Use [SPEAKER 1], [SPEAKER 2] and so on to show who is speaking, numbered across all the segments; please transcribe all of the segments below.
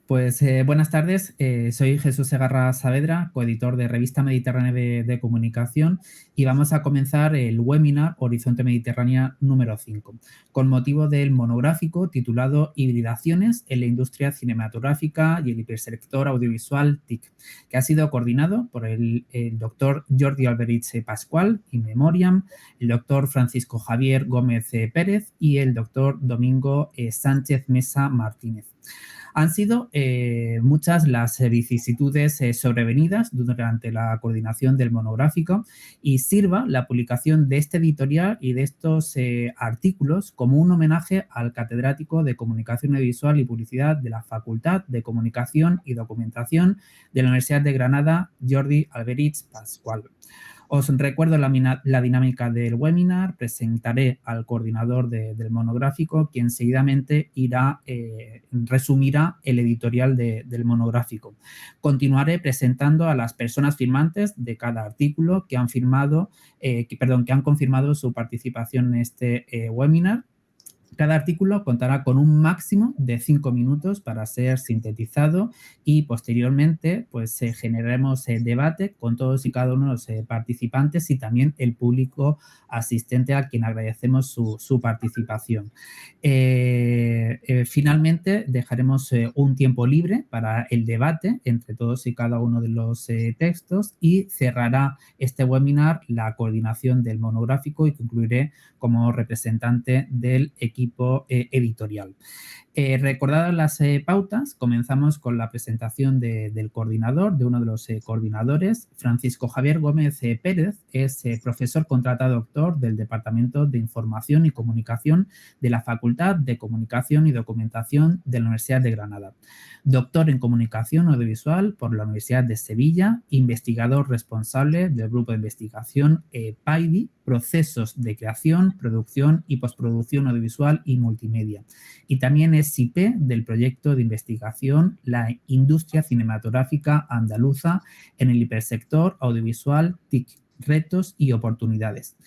[SPEAKER 1] Pues buenas tardes, soy Jesús Segarra Saavedra, coeditor de Revista Mediterránea de Comunicación, y vamos a comenzar el webinar Horizonte Mediterránea número 5, con motivo del monográfico titulado Hibridaciones en la industria cinematográfica y el hipersector audiovisual TIC, que ha sido coordinado por el doctor Jordi Alberich Pascual, in memoriam, el doctor Francisco Javier Gómez Pérez y el doctor Domingo Sánchez Mesa Martínez. Han sido muchas las vicisitudes sobrevenidas durante la coordinación del monográfico y sirva la publicación de este editorial y de estos artículos como un homenaje al catedrático de Comunicación Audiovisual y Publicidad de la Facultad de Comunicación y Documentación de la Universidad de Granada, Jordi Alberich Pascual. Os recuerdo la dinámica del webinar. Presentaré al coordinador del monográfico, quien seguidamente resumirá el editorial del monográfico. Continuaré presentando a las personas firmantes de cada artículo que han confirmado su participación en este webinar. Cada artículo contará con un máximo de 5 minutos para ser sintetizado y posteriormente pues generaremos debate con todos y cada uno de los participantes y también el público asistente a quien agradecemos su participación. Finalmente dejaremos un tiempo libre para el debate entre todos y cada uno de los textos y cerrará este webinar la coordinación del monográfico y concluiré como representante del equipo editorial. Recordadas las pautas, comenzamos con la presentación del coordinador, de uno de los coordinadores. Francisco Javier Gómez Pérez es profesor contratado doctor del Departamento de Información y Comunicación de la Facultad de Comunicación y Documentación de la Universidad de Granada. Doctor en Comunicación Audiovisual por la Universidad de Sevilla, investigador responsable del Grupo de Investigación PAIDI, Procesos de Creación, Producción y Postproducción Audiovisual y Multimedia. Y también es IP del proyecto de investigación La Industria Cinematográfica Andaluza en el hipersector audiovisual TIC, retos y oportunidades.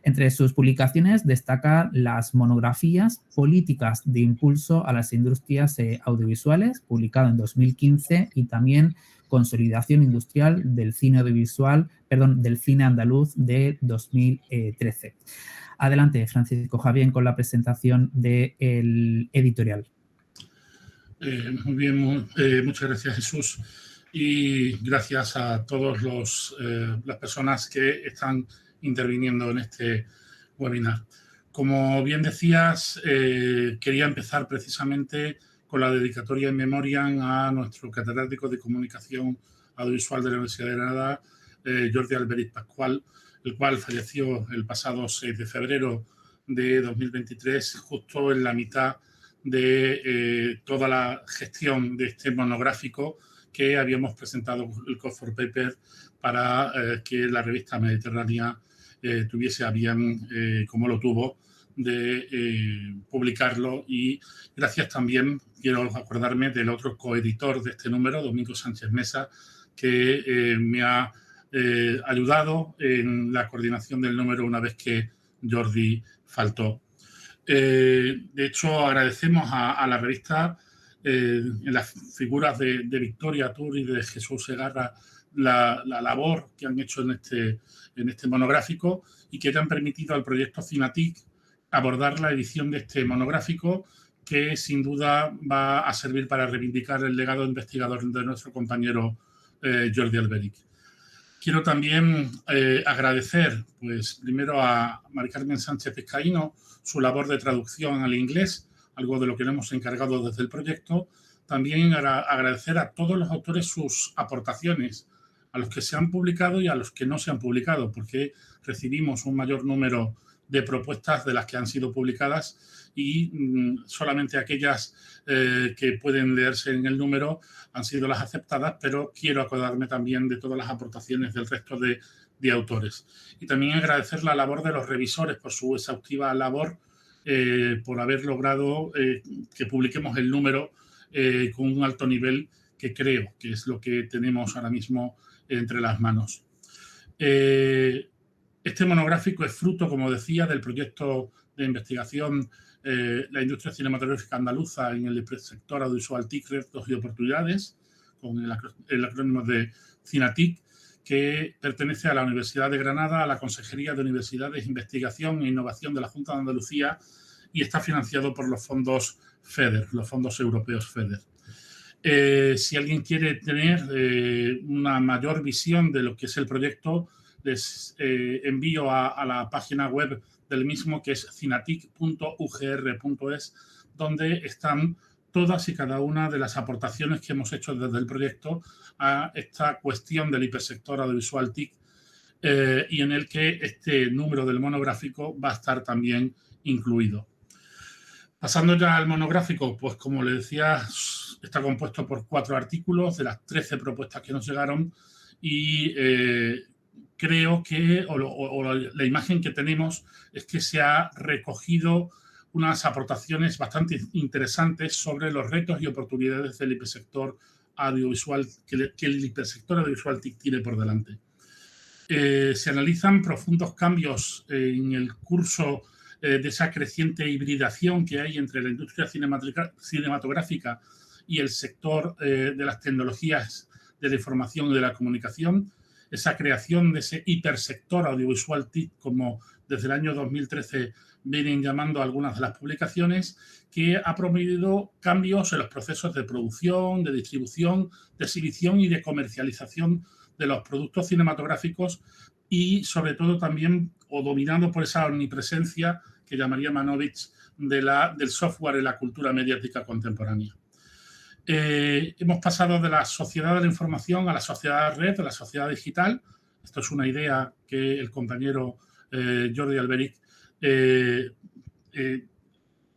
[SPEAKER 1] Entre sus publicaciones destaca las monografías Políticas de impulso a las industrias audiovisuales, publicado en 2015, y también Consolidación industrial del cine del cine andaluz de 2013. Adelante, Francisco Javier, con la presentación del editorial.
[SPEAKER 2] Muy bien, muchas gracias, Jesús. Y gracias a todas las personas que están interviniendo en este webinar. Como bien decías, quería empezar precisamente con la dedicatoria en memoriam a nuestro catedrático de Comunicación Audiovisual de la Universidad de Granada, Jordi Alberich Pascual, el cual falleció el pasado 6 de febrero de 2023, justo en la mitad de toda la gestión de este monográfico que habíamos presentado el Call for Paper para que la revista Mediterránea tuviese a bien, como lo tuvo, de publicarlo. Y gracias también, quiero acordarme del otro coeditor de este número, Domingo Sánchez Mesa, que me ha ayudado en la coordinación del número una vez que Jordi faltó. De hecho, agradecemos a la revista, en las figuras de Victoria Tur y de Jesús Segarra, la labor que han hecho en este monográfico y que han permitido al proyecto Cinatic abordar la edición de este monográfico, que sin duda va a servir para reivindicar el legado investigador de nuestro compañero Jordi Alberich. Quiero también agradecer, pues, primero a Mari Carmen Sánchez Vizcaíno su labor de traducción al inglés, algo de lo que le hemos encargado desde el proyecto. También agradecer a todos los autores sus aportaciones, a los que se han publicado y a los que no se han publicado, porque recibimos un mayor número de propuestas de las que han sido publicadas y solamente aquellas que pueden leerse en el número han sido las aceptadas, pero quiero acordarme también de todas las aportaciones del resto de autores. Y también agradecer la labor de los revisores por su exhaustiva labor, por haber logrado que publiquemos el número con un alto nivel, que creo que es lo que tenemos ahora mismo entre las manos. Este monográfico es fruto, como decía, del proyecto de investigación La industria cinematográfica andaluza en el sector audiovisual TIC, retos y oportunidades, con el acrónimo de CINATIC, que pertenece a la Universidad de Granada, a la Consejería de Universidades, Investigación e Innovación de la Junta de Andalucía, y está financiado por los fondos FEDER, los fondos europeos FEDER. Si alguien quiere tener una mayor visión de lo que es el proyecto, les envío a la página web del mismo, que es cinatic.ugr.es, donde están todas y cada una de las aportaciones que hemos hecho desde el proyecto a esta cuestión del hipersector audiovisual TIC, y en el que este número del monográfico va a estar también incluido. Pasando ya al monográfico, pues como le decía, está compuesto por 4 artículos de las 13 propuestas que nos llegaron, y creo que la imagen que tenemos es que se ha recogido unas aportaciones bastante interesantes sobre los retos y oportunidades del hipersector audiovisual, que el hipersector audiovisual TIC tiene por delante. Se analizan profundos cambios en el curso de esa creciente hibridación que hay entre la industria cinematográfica y el sector de las tecnologías de la información y de la comunicación, esa creación de ese hipersector audiovisual TIC, como desde el año 2013 vienen llamando algunas de las publicaciones, que ha promovido cambios en los procesos de producción, de distribución, de exhibición y de comercialización de los productos cinematográficos, y sobre todo también, o dominado por esa omnipresencia que llamaría Manovich, del software en la cultura mediática contemporánea. Hemos pasado de la sociedad de la información a la sociedad de red, a la sociedad digital. Esto es una idea que el compañero Jordi Alberic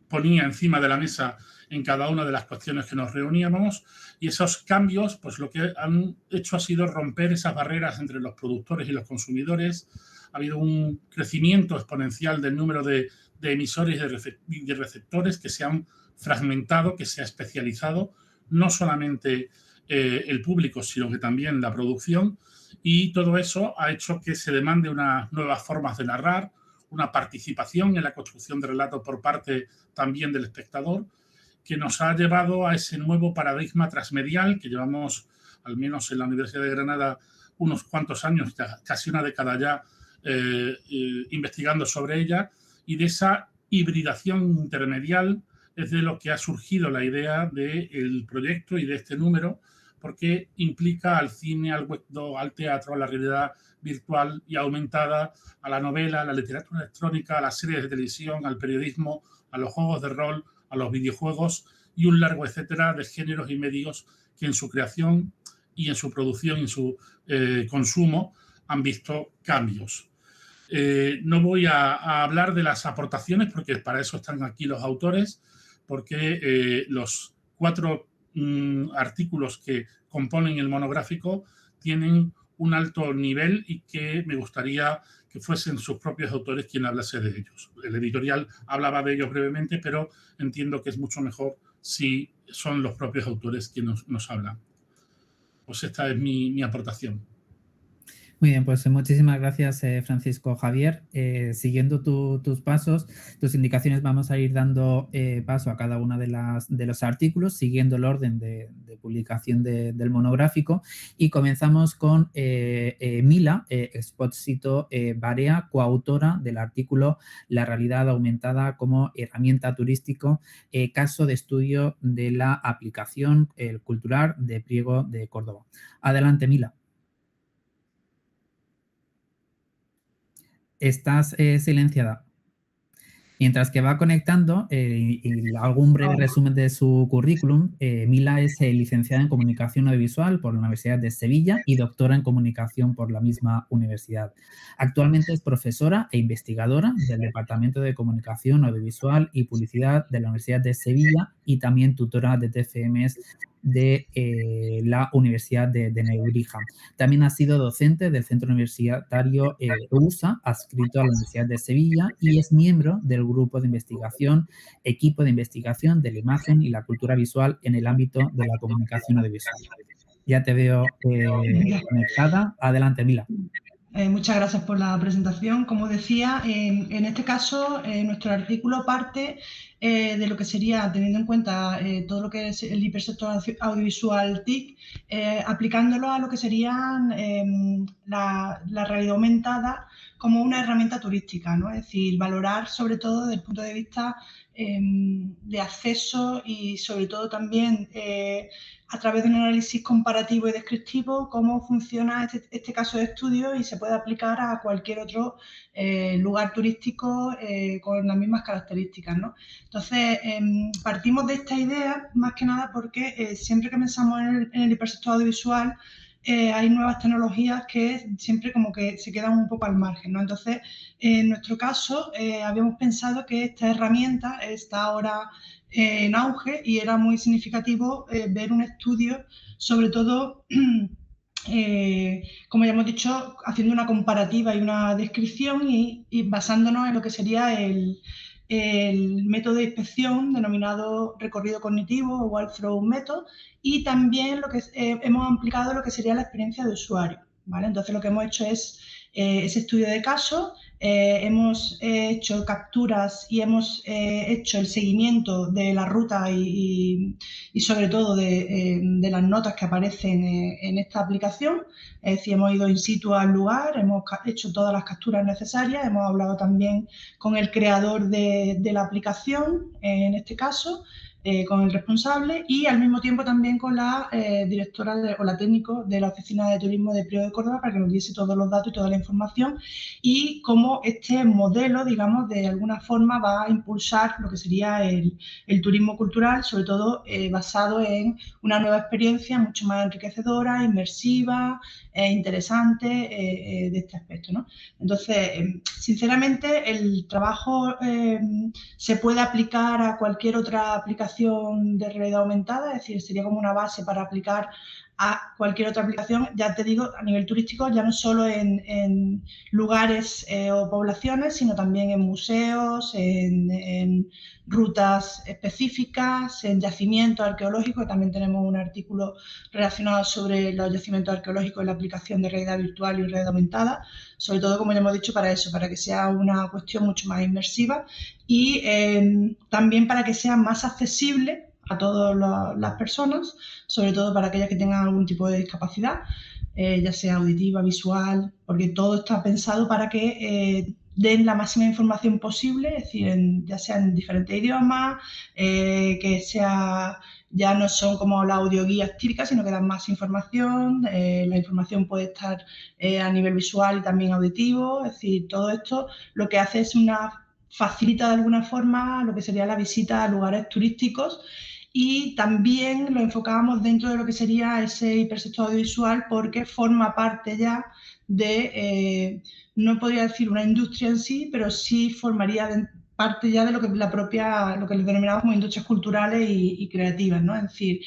[SPEAKER 2] ponía encima de la mesa en cada una de las cuestiones que nos reuníamos, y esos cambios, pues lo que han hecho ha sido romper esas barreras entre los productores y los consumidores. Ha habido un crecimiento exponencial del número de emisores y de receptores, que se han fragmentado, que se ha especializado, no solamente el público, sino que también la producción, y todo eso ha hecho que se demande unas nuevas formas de narrar, una participación en la construcción de relatos por parte también del espectador, que nos ha llevado a ese nuevo paradigma transmedial que llevamos, al menos en la Universidad de Granada, unos cuantos años, casi una década ya, investigando sobre ella, y de esa hibridación intermedial es de lo que ha surgido la idea del proyecto y de este número, porque implica al cine, al web, al teatro, a la realidad virtual y aumentada, a la novela, a la literatura electrónica, a las series de televisión, al periodismo, a los juegos de rol, a los videojuegos y un largo etcétera de géneros y medios que en su creación y en su producción y en su consumo han visto cambios. No voy a hablar de las aportaciones, porque para eso están aquí los autores, porque los 4 artículos que componen el monográfico tienen un alto nivel y que me gustaría que fuesen sus propios autores quien hablase de ellos. El editorial hablaba de ellos brevemente, pero entiendo que es mucho mejor si son los propios autores quienes nos hablan. Pues esta es mi aportación.
[SPEAKER 1] Muy bien, pues muchísimas gracias, Francisco Javier. Siguiendo tus pasos, tus indicaciones, vamos a ir dando paso a cada uno de los artículos, siguiendo el orden de publicación del monográfico, y comenzamos con Mila Expósito Barea, coautora del artículo La realidad aumentada como herramienta turístico, caso de estudio de la aplicación cultural de Priego de Córdoba. Adelante, Mila. Estás silenciada. Mientras que va conectando, y hago un breve resumen de su currículum, Mila es licenciada en Comunicación Audiovisual por la Universidad de Sevilla y doctora en Comunicación por la misma universidad. Actualmente es profesora e investigadora del Departamento de Comunicación Audiovisual y Publicidad de la Universidad de Sevilla y también tutora de TFMs de la Universidad de Nebrija. También ha sido docente del Centro Universitario USA, adscrito a la Universidad de Sevilla, y es miembro del grupo de investigación, equipo de investigación de la imagen y la cultura visual en el ámbito de la comunicación audiovisual. Ya te veo conectada. Adelante, Mila.
[SPEAKER 3] Muchas gracias por la presentación. Como decía, en este caso, nuestro artículo parte de lo que sería, teniendo en cuenta todo lo que es el hipersector audiovisual TIC, aplicándolo a lo que serían la realidad aumentada como una herramienta turística, ¿no? Es decir, valorar sobre todo desde el punto de vista de acceso y sobre todo también a través de un análisis comparativo y descriptivo cómo funciona este caso de estudio y se puede aplicar a cualquier otro lugar turístico con las mismas características, ¿no? Entonces, partimos de esta idea más que nada porque siempre que pensamos en el hipersector audiovisual hay nuevas tecnologías que siempre como que se quedan un poco al margen, ¿no? Entonces, en nuestro caso, habíamos pensado que esta herramienta está ahora en auge y era muy significativo ver un estudio, sobre todo, como ya hemos dicho, haciendo una comparativa y una descripción y basándonos en lo que sería el método de inspección denominado recorrido cognitivo o walkthrough method y también lo que hemos aplicado lo que sería la experiencia de usuario, ¿vale? Entonces lo que hemos hecho es ese estudio de caso, hemos hecho capturas y hemos hecho el seguimiento de la ruta y sobre todo de las notas que aparecen en esta aplicación. Es decir, hemos ido in situ al lugar, hemos hecho todas las capturas necesarias, hemos hablado también con el creador de la aplicación, en este caso, con el responsable y al mismo tiempo también con la directora o la técnico de la Oficina de Turismo de Priego de Córdoba para que nos diese todos los datos y toda la información y cómo este modelo, digamos, de alguna forma va a impulsar lo que sería el turismo cultural, sobre todo basado en una nueva experiencia mucho más enriquecedora, inmersiva, interesante de este aspecto, ¿no? Entonces, sinceramente, el trabajo se puede aplicar a cualquier otra aplicación de realidad aumentada, es decir, sería como una base para aplicar a cualquier otra aplicación, ya te digo, a nivel turístico, ya no solo en lugares o poblaciones, sino también en museos, en rutas específicas, en yacimientos arqueológicos. También tenemos un artículo relacionado sobre los yacimientos arqueológicos y la aplicación de realidad virtual y realidad aumentada, sobre todo, como ya hemos dicho, para eso, para que sea una cuestión mucho más inmersiva y también para que sea más accesible a todas las personas, sobre todo para aquellas que tengan algún tipo de discapacidad, ya sea auditiva, visual, porque todo está pensado para que den la máxima información posible, es decir, ya sea en diferentes idiomas, que sea, ya no son como las audioguías típicas, sino que dan más información, la información puede estar a nivel visual y también auditivo, es decir, todo esto lo que hace es facilita de alguna forma lo que sería la visita a lugares turísticos y también lo enfocábamos dentro de lo que sería ese hipersector audiovisual porque forma parte ya de, no podría decir una industria en sí, pero sí formaría parte ya de lo que lo que denominamos como industrias culturales y creativas, ¿no? Es decir,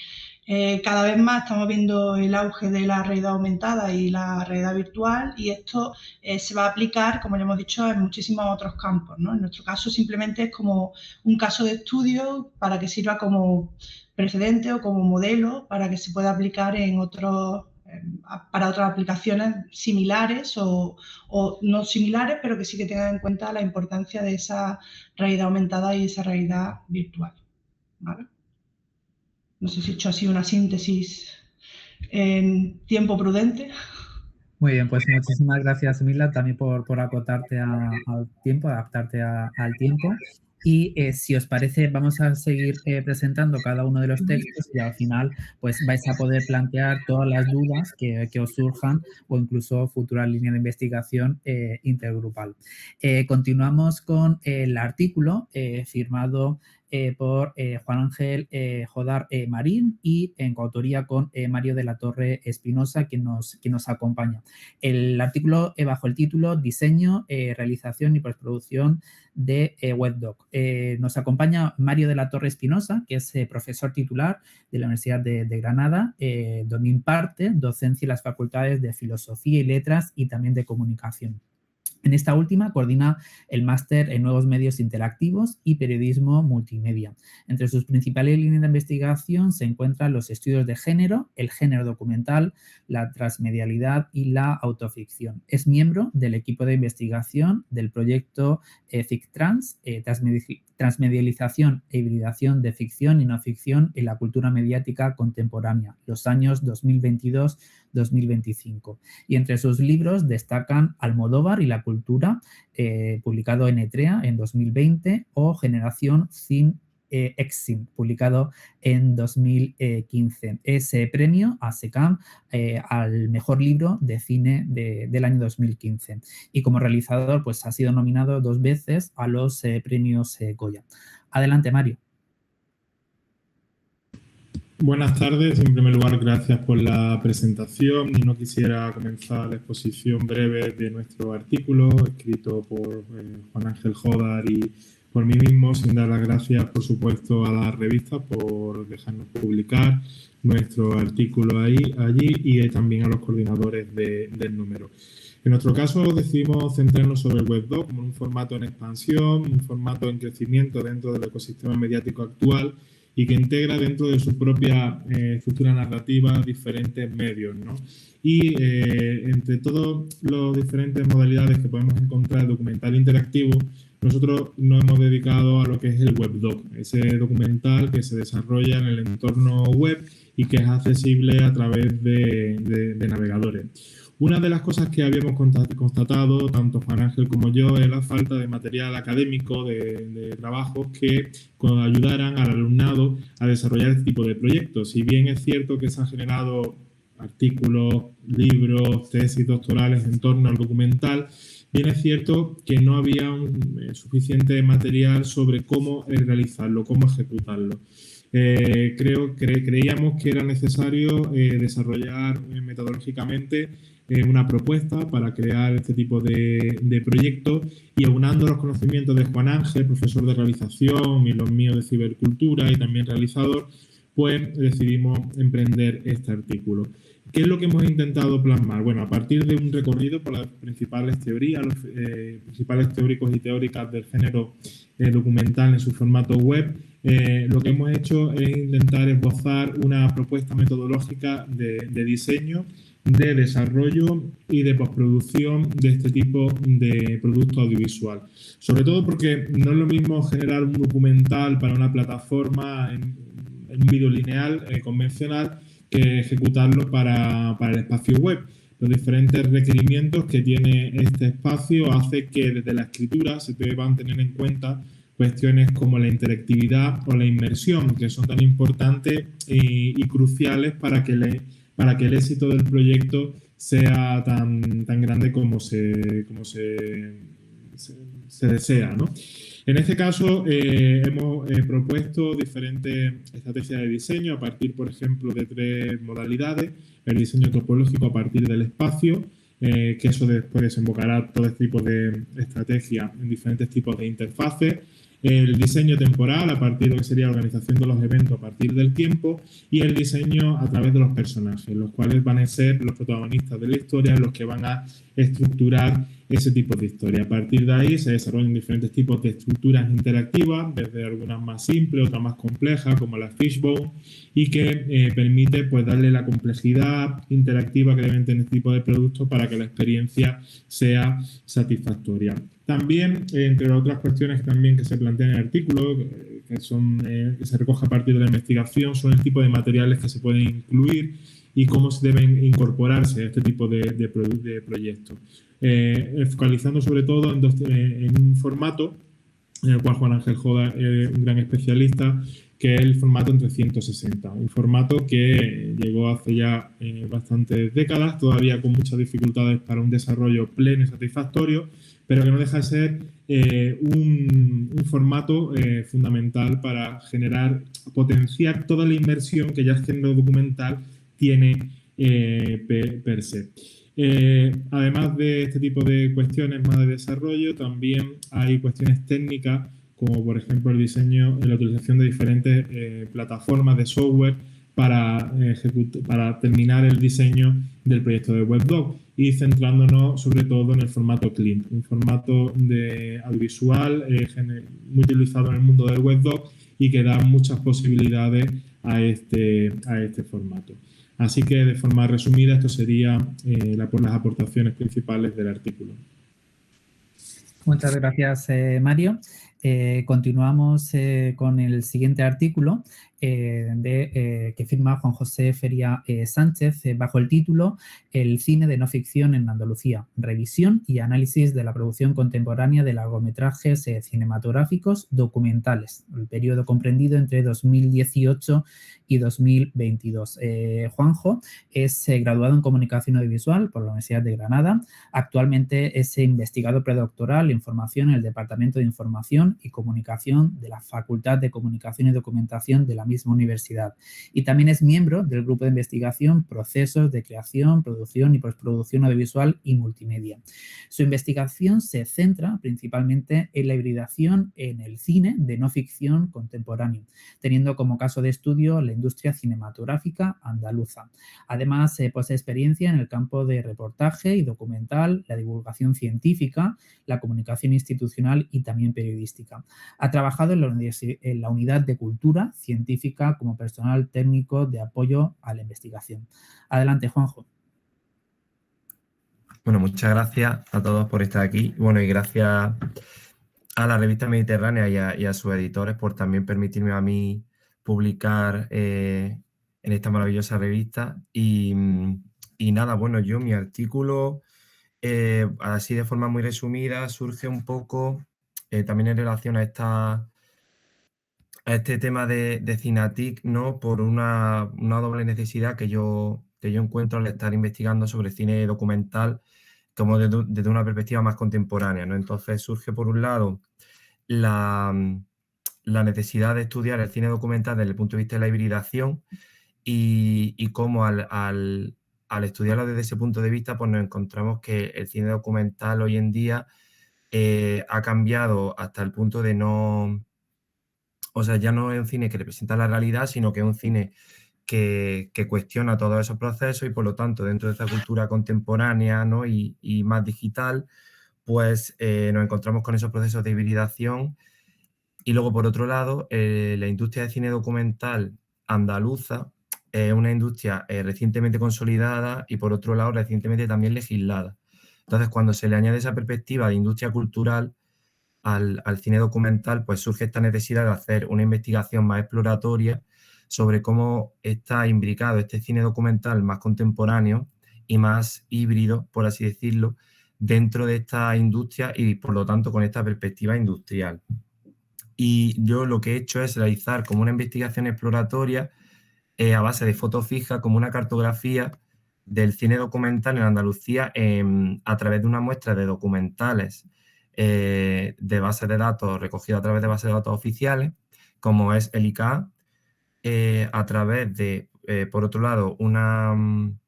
[SPEAKER 3] cada vez más estamos viendo el auge de la realidad aumentada y la realidad virtual y esto se va a aplicar, como ya hemos dicho, en muchísimos otros campos, ¿no? En nuestro caso simplemente es como un caso de estudio para que sirva como precedente o como modelo para que se pueda aplicar en para otras aplicaciones similares o no similares, pero que sí que tengan en cuenta la importancia de esa realidad aumentada y esa realidad virtual, ¿vale? No sé si he hecho así una síntesis en tiempo prudente.
[SPEAKER 1] Muy bien, pues muchísimas gracias, Mila, también por acotarte al tiempo, adaptarte al tiempo. Y si os parece, vamos a seguir presentando cada uno de los textos y al final pues vais a poder plantear todas las dudas que os surjan o incluso futuras líneas de investigación intergrupal. Continuamos con el artículo firmado por Juan Ángel Jodar Marín y en coautoría con Mario de la Torre Espinosa, quien nos acompaña. El artículo bajo el título Diseño, realización y postproducción de WebDoc. Nos acompaña Mario de la Torre Espinosa, que es profesor titular de la Universidad de Granada, donde imparte docencia en las facultades de Filosofía y Letras y también de Comunicación. En esta última coordina el máster en nuevos medios interactivos y periodismo multimedia. Entre sus principales líneas de investigación se encuentran los estudios de género, el género documental, la transmedialidad y la autoficción. Es miembro del equipo de investigación del proyecto FICTRANS, Transmedialización e hibridación de ficción y no ficción en la cultura mediática contemporánea, los años 2022-2025. Y entre sus libros destacan Almodóvar y la cultura, publicado en Etrea en 2020, o Generación Cin Exim, publicado en 2015. Ese premio a SECAM al mejor libro de cine del año 2015. Y como realizador, pues ha sido nominado 2 veces a los premios Goya. Adelante, Mario.
[SPEAKER 4] Buenas tardes. En primer lugar, gracias por la presentación. Y no quisiera comenzar la exposición breve de nuestro artículo, escrito por Juan Ángel Jódar y por mí mismo, sin dar las gracias, por supuesto, a la revista por dejarnos publicar nuestro artículo allí y también a los coordinadores del número. En nuestro caso, decidimos centrarnos sobre el WebDoc como un formato en expansión, un formato en crecimiento dentro del ecosistema mediático actual y que integra dentro de su propia estructura narrativa diferentes medios, ¿no? Y entre todas las diferentes modalidades que podemos encontrar documental interactivo, nosotros nos hemos dedicado a lo que es el WebDoc, ese documental que se desarrolla en el entorno web y que es accesible a través de navegadores. Una de las cosas que habíamos constatado, tanto Juan Ángel como yo, es la falta de material académico, de trabajos que ayudaran al alumnado a desarrollar este tipo de proyectos. Si bien es cierto que se han generado artículos, libros, tesis doctorales en torno al documental, bien es cierto que no había suficiente material sobre cómo realizarlo, cómo ejecutarlo. Creíamos que era necesario desarrollar metodológicamente una propuesta para crear este tipo de proyectos y aunando los conocimientos de Juan Ángel, profesor de realización, y los míos de cibercultura y también realizador, pues decidimos emprender este artículo. ¿Qué es lo que hemos intentado plasmar? Bueno, a partir de un recorrido por las principales teorías, los principales teóricos y teóricas del género documental en su formato web, lo que hemos hecho es intentar esbozar una propuesta metodológica de diseño, de desarrollo y de postproducción de este tipo de producto audiovisual. Sobre todo porque no es lo mismo generar un documental para una plataforma en un vídeo lineal convencional que ejecutarlo para el espacio web. Los diferentes requerimientos que tiene este espacio hace que desde la escritura se deban tener en cuenta cuestiones como la interactividad o la inmersión, que son tan importantes y cruciales para que el éxito del proyecto sea tan grande como se desea, ¿no? En este caso, hemos propuesto diferentes estrategias de diseño a partir, por ejemplo, de 3 modalidades. El diseño topológico a partir del espacio, que eso después desembocará todo este tipo de estrategias en diferentes tipos de interfaces. El diseño temporal a partir de lo que sería la organización de los eventos a partir del tiempo y el diseño a través de los personajes, los cuales van a ser los protagonistas de la historia, los que van a estructurar ese tipo de historia. A partir de ahí se desarrollan diferentes tipos de estructuras interactivas, desde algunas más simples, otras más complejas, como la Fishbone, y que permite pues darle la complejidad interactiva que deben tener este tipo de productos para que la experiencia sea satisfactoria. También, entre otras cuestiones también que se plantean en el artículo, que se recoge a partir de la investigación, son el tipo de materiales que se pueden incluir y cómo se deben incorporarse a este tipo de proyectos. Focalizando sobre todo en un formato en el cual Juan Ángel Jódar es un gran especialista, que es el formato en 360, un formato que llegó hace ya bastantes décadas, todavía con muchas dificultades para un desarrollo pleno y satisfactorio, pero que no deja de ser un formato fundamental para potenciar toda la inmersión que ya el género documental tiene per se. Además de este tipo de cuestiones más de desarrollo, también hay cuestiones técnicas, como por ejemplo el diseño y la utilización de diferentes plataformas de software para terminar el diseño del proyecto de WebDoc y centrándonos sobre todo en el formato CLINT, un formato de audiovisual muy utilizado en el mundo del WebDoc y que da muchas posibilidades a este formato. Así que, de forma resumida, esto sería por las aportaciones principales del artículo.
[SPEAKER 1] Muchas gracias, Mario. Continuamos con el siguiente artículo que firma Juan José Feria Sánchez bajo el título El cine de no ficción en Andalucía, revisión y análisis de la producción contemporánea de largometrajes cinematográficos documentales, el periodo comprendido entre 2018 y 2022. Juanjo es graduado en Comunicación Audiovisual por la Universidad de Granada. Actualmente es investigador predoctoral en formación en el Departamento de Información y Comunicación de la Facultad de Comunicación y Documentación de la misma universidad. Y también es miembro del grupo de investigación Procesos de Creación, Producción y Postproducción Audiovisual y Multimedia. Su investigación se centra principalmente en la hibridación en el cine de no ficción contemporáneo, teniendo como caso de estudio la industria cinematográfica andaluza. Además, posee experiencia en el campo de reportaje y documental, la divulgación científica, la comunicación institucional y también periodística. Ha trabajado en la Unidad de Cultura Científica como personal técnico de apoyo a la investigación. Adelante, Juanjo.
[SPEAKER 5] Bueno, muchas gracias a todos por estar aquí. Bueno, y gracias a la revista Mediterránea y a sus editores por también permitirme a mí publicar en esta maravillosa revista. Y nada, bueno, mi artículo, así de forma muy resumida, surge un poco también en relación a este tema de Cinatic, ¿no? Por una doble necesidad que yo encuentro al estar investigando sobre cine documental como desde una perspectiva más contemporánea, ¿no? Entonces surge, por un lado, la necesidad de estudiar el cine documental desde el punto de vista de la hibridación y cómo al estudiarlo desde ese punto de vista, pues nos encontramos que el cine documental hoy en día ha cambiado hasta el punto de no... O sea, ya no es un cine que representa la realidad, sino que es un cine que cuestiona todos esos procesos y, por lo tanto, dentro de esa cultura contemporánea, ¿no? y más digital, pues nos encontramos con esos procesos de hibridación. Y luego, por otro lado, la industria de cine documental andaluza es una industria recientemente consolidada y, por otro lado, recientemente también legislada. Entonces, cuando se le añade esa perspectiva de industria cultural al cine documental, pues surge esta necesidad de hacer una investigación más exploratoria sobre cómo está imbricado este cine documental más contemporáneo y más híbrido, por así decirlo, dentro de esta industria y, por lo tanto, con esta perspectiva industrial. Y yo lo que he hecho es realizar como una investigación exploratoria a base de fotos fijas, como una cartografía del cine documental en Andalucía a través de una muestra de documentales de bases de datos recogidas a través de bases de datos oficiales, como es el ICA, a través de, por otro lado, un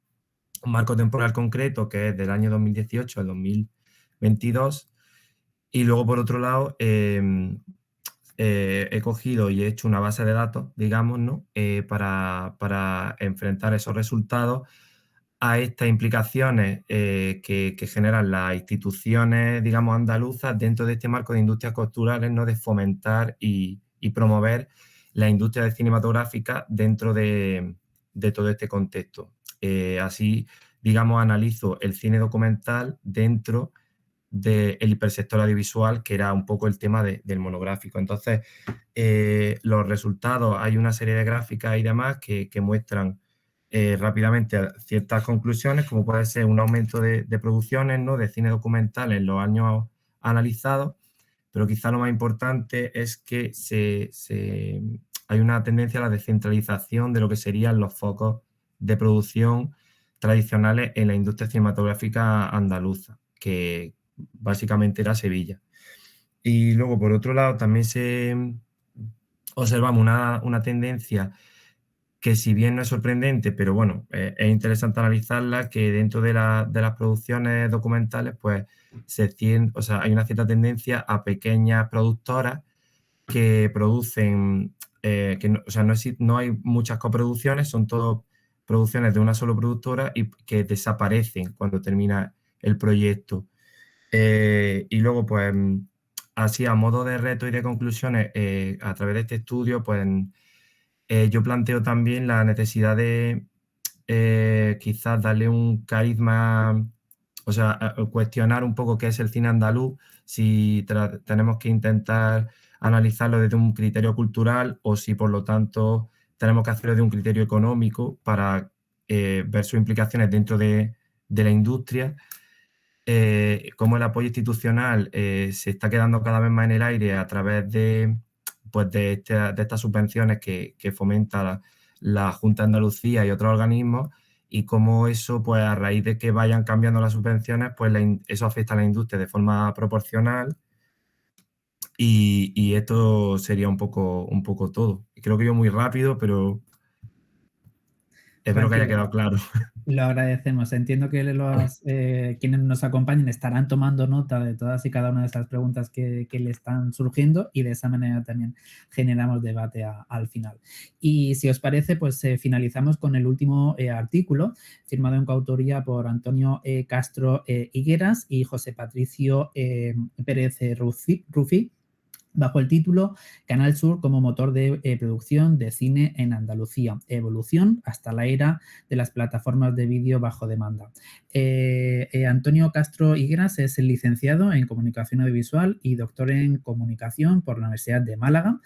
[SPEAKER 5] marco temporal concreto que es del año 2018 al 2022, y luego, por otro lado, he cogido y he hecho una base de datos, digamos, ¿no? Para enfrentar esos resultados a estas implicaciones que generan las instituciones, digamos, andaluzas dentro de este marco de industrias culturales, ¿no? De fomentar y promover la industria de cinematográfica dentro de todo este contexto. Así, digamos, analizo el cine documental dentro del hipersector audiovisual, que era un poco el tema del monográfico. Entonces, los resultados, hay una serie de gráficas y demás que muestran rápidamente ciertas conclusiones, como puede ser un aumento de producciones, ¿no? De cine documental en los años analizados, pero quizá lo más importante es que hay una tendencia a la descentralización de lo que serían los focos de producción tradicionales en la industria cinematográfica andaluza, que básicamente era Sevilla. Y luego, por otro lado, también observamos una tendencia que, si bien no es sorprendente, pero bueno, es interesante analizarla, que dentro de las producciones documentales, pues hay una cierta tendencia a pequeñas productoras que producen que no, o sea, no hay muchas coproducciones, son todas producciones de una sola productora y que desaparecen cuando termina el proyecto. Y luego, pues, así a modo de reto y de conclusiones, a través de este estudio, pues yo planteo también la necesidad de quizás darle un carisma, o sea, cuestionar un poco qué es el cine andaluz, si tenemos que intentar analizarlo desde un criterio cultural o si por lo tanto tenemos que hacerlo desde un criterio económico para ver sus implicaciones dentro de la industria. Cómo el apoyo institucional se está quedando cada vez más en el aire a través de, pues de estas subvenciones que fomenta la Junta de Andalucía y otros organismos, y cómo eso, pues a raíz de que vayan cambiando las subvenciones, pues eso afecta a la industria de forma proporcional, y esto sería un poco todo. Creo que yo muy rápido, pero espero que haya quedado claro.
[SPEAKER 1] Lo agradecemos. Entiendo que quienes nos acompañen estarán tomando nota de todas y cada una de estas preguntas que le están surgiendo, y de esa manera también generamos debate al final. Y si os parece, pues finalizamos con el último artículo, firmado en coautoría por Antonio Castro Higueras y José Patricio Pérez Rufí, bajo el título Canal Sur como motor de producción de cine en Andalucía, evolución hasta la era de las plataformas de vídeo bajo demanda. Antonio Castro Higueras es licenciado en Comunicación Audiovisual y doctor en Comunicación por la Universidad de Málaga,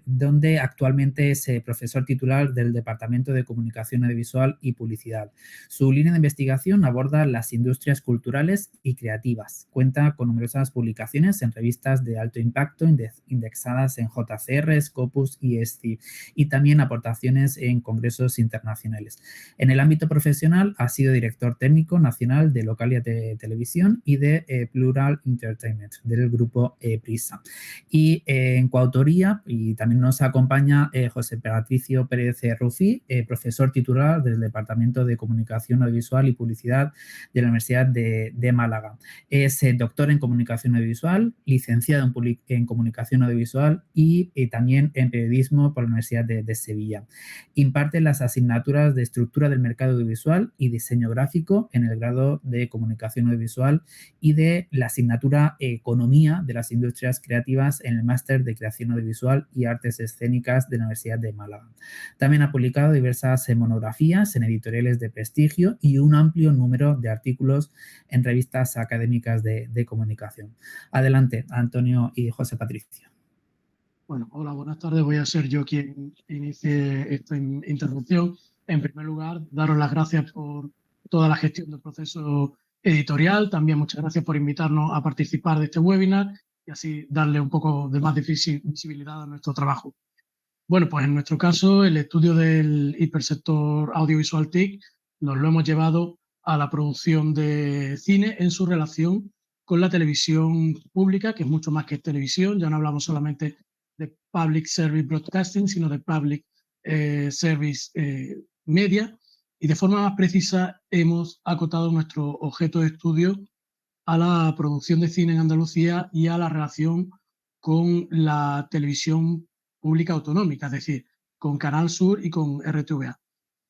[SPEAKER 1] donde actualmente es profesor titular del Departamento de Comunicación Audiovisual y Publicidad. Su línea de investigación aborda las industrias culturales y creativas. Cuenta con numerosas publicaciones en revistas de alto impacto indexadas en JCR, Scopus y ESCI, y también aportaciones en congresos internacionales. En el ámbito profesional ha sido director técnico nacional de Localia Televisión y de Plural Entertainment del grupo Prisa. Y en coautoría, y también nos acompaña José Patricio Pérez Rufí, profesor titular del Departamento de Comunicación Audiovisual y Publicidad de la Universidad de Málaga. Es doctor en Comunicación Audiovisual, licenciado en Comunicación Audiovisual y también en Periodismo por la Universidad de Sevilla. Imparte las asignaturas de Estructura del Mercado Audiovisual y Diseño Gráfico en el grado de Comunicación Audiovisual y de la asignatura Economía de las Industrias Creativas en el Máster de Creación Audiovisual y Artes Escénicas de la Universidad de Málaga. También ha publicado diversas monografías en editoriales de prestigio y un amplio número de artículos en revistas académicas de comunicación. Adelante, Antonio y José Patricio.
[SPEAKER 6] Bueno, hola, buenas tardes. Voy a ser yo quien inicie esta intervención. En primer lugar, daros las gracias por toda la gestión del proceso editorial. También muchas gracias por invitarnos a participar de este webinar y así darle un poco de más visibilidad a nuestro trabajo. Bueno, pues en nuestro caso, el estudio del hipersector audiovisual TIC nos lo hemos llevado a la producción de cine en su relación con la televisión pública, que es mucho más que televisión. Ya no hablamos solamente de Public Service Broadcasting, sino de Public Service Media. Y de forma más precisa hemos acotado nuestro objeto de estudio a la producción de cine en Andalucía y a la relación con la televisión pública autonómica, es decir, con Canal Sur y con RTVA.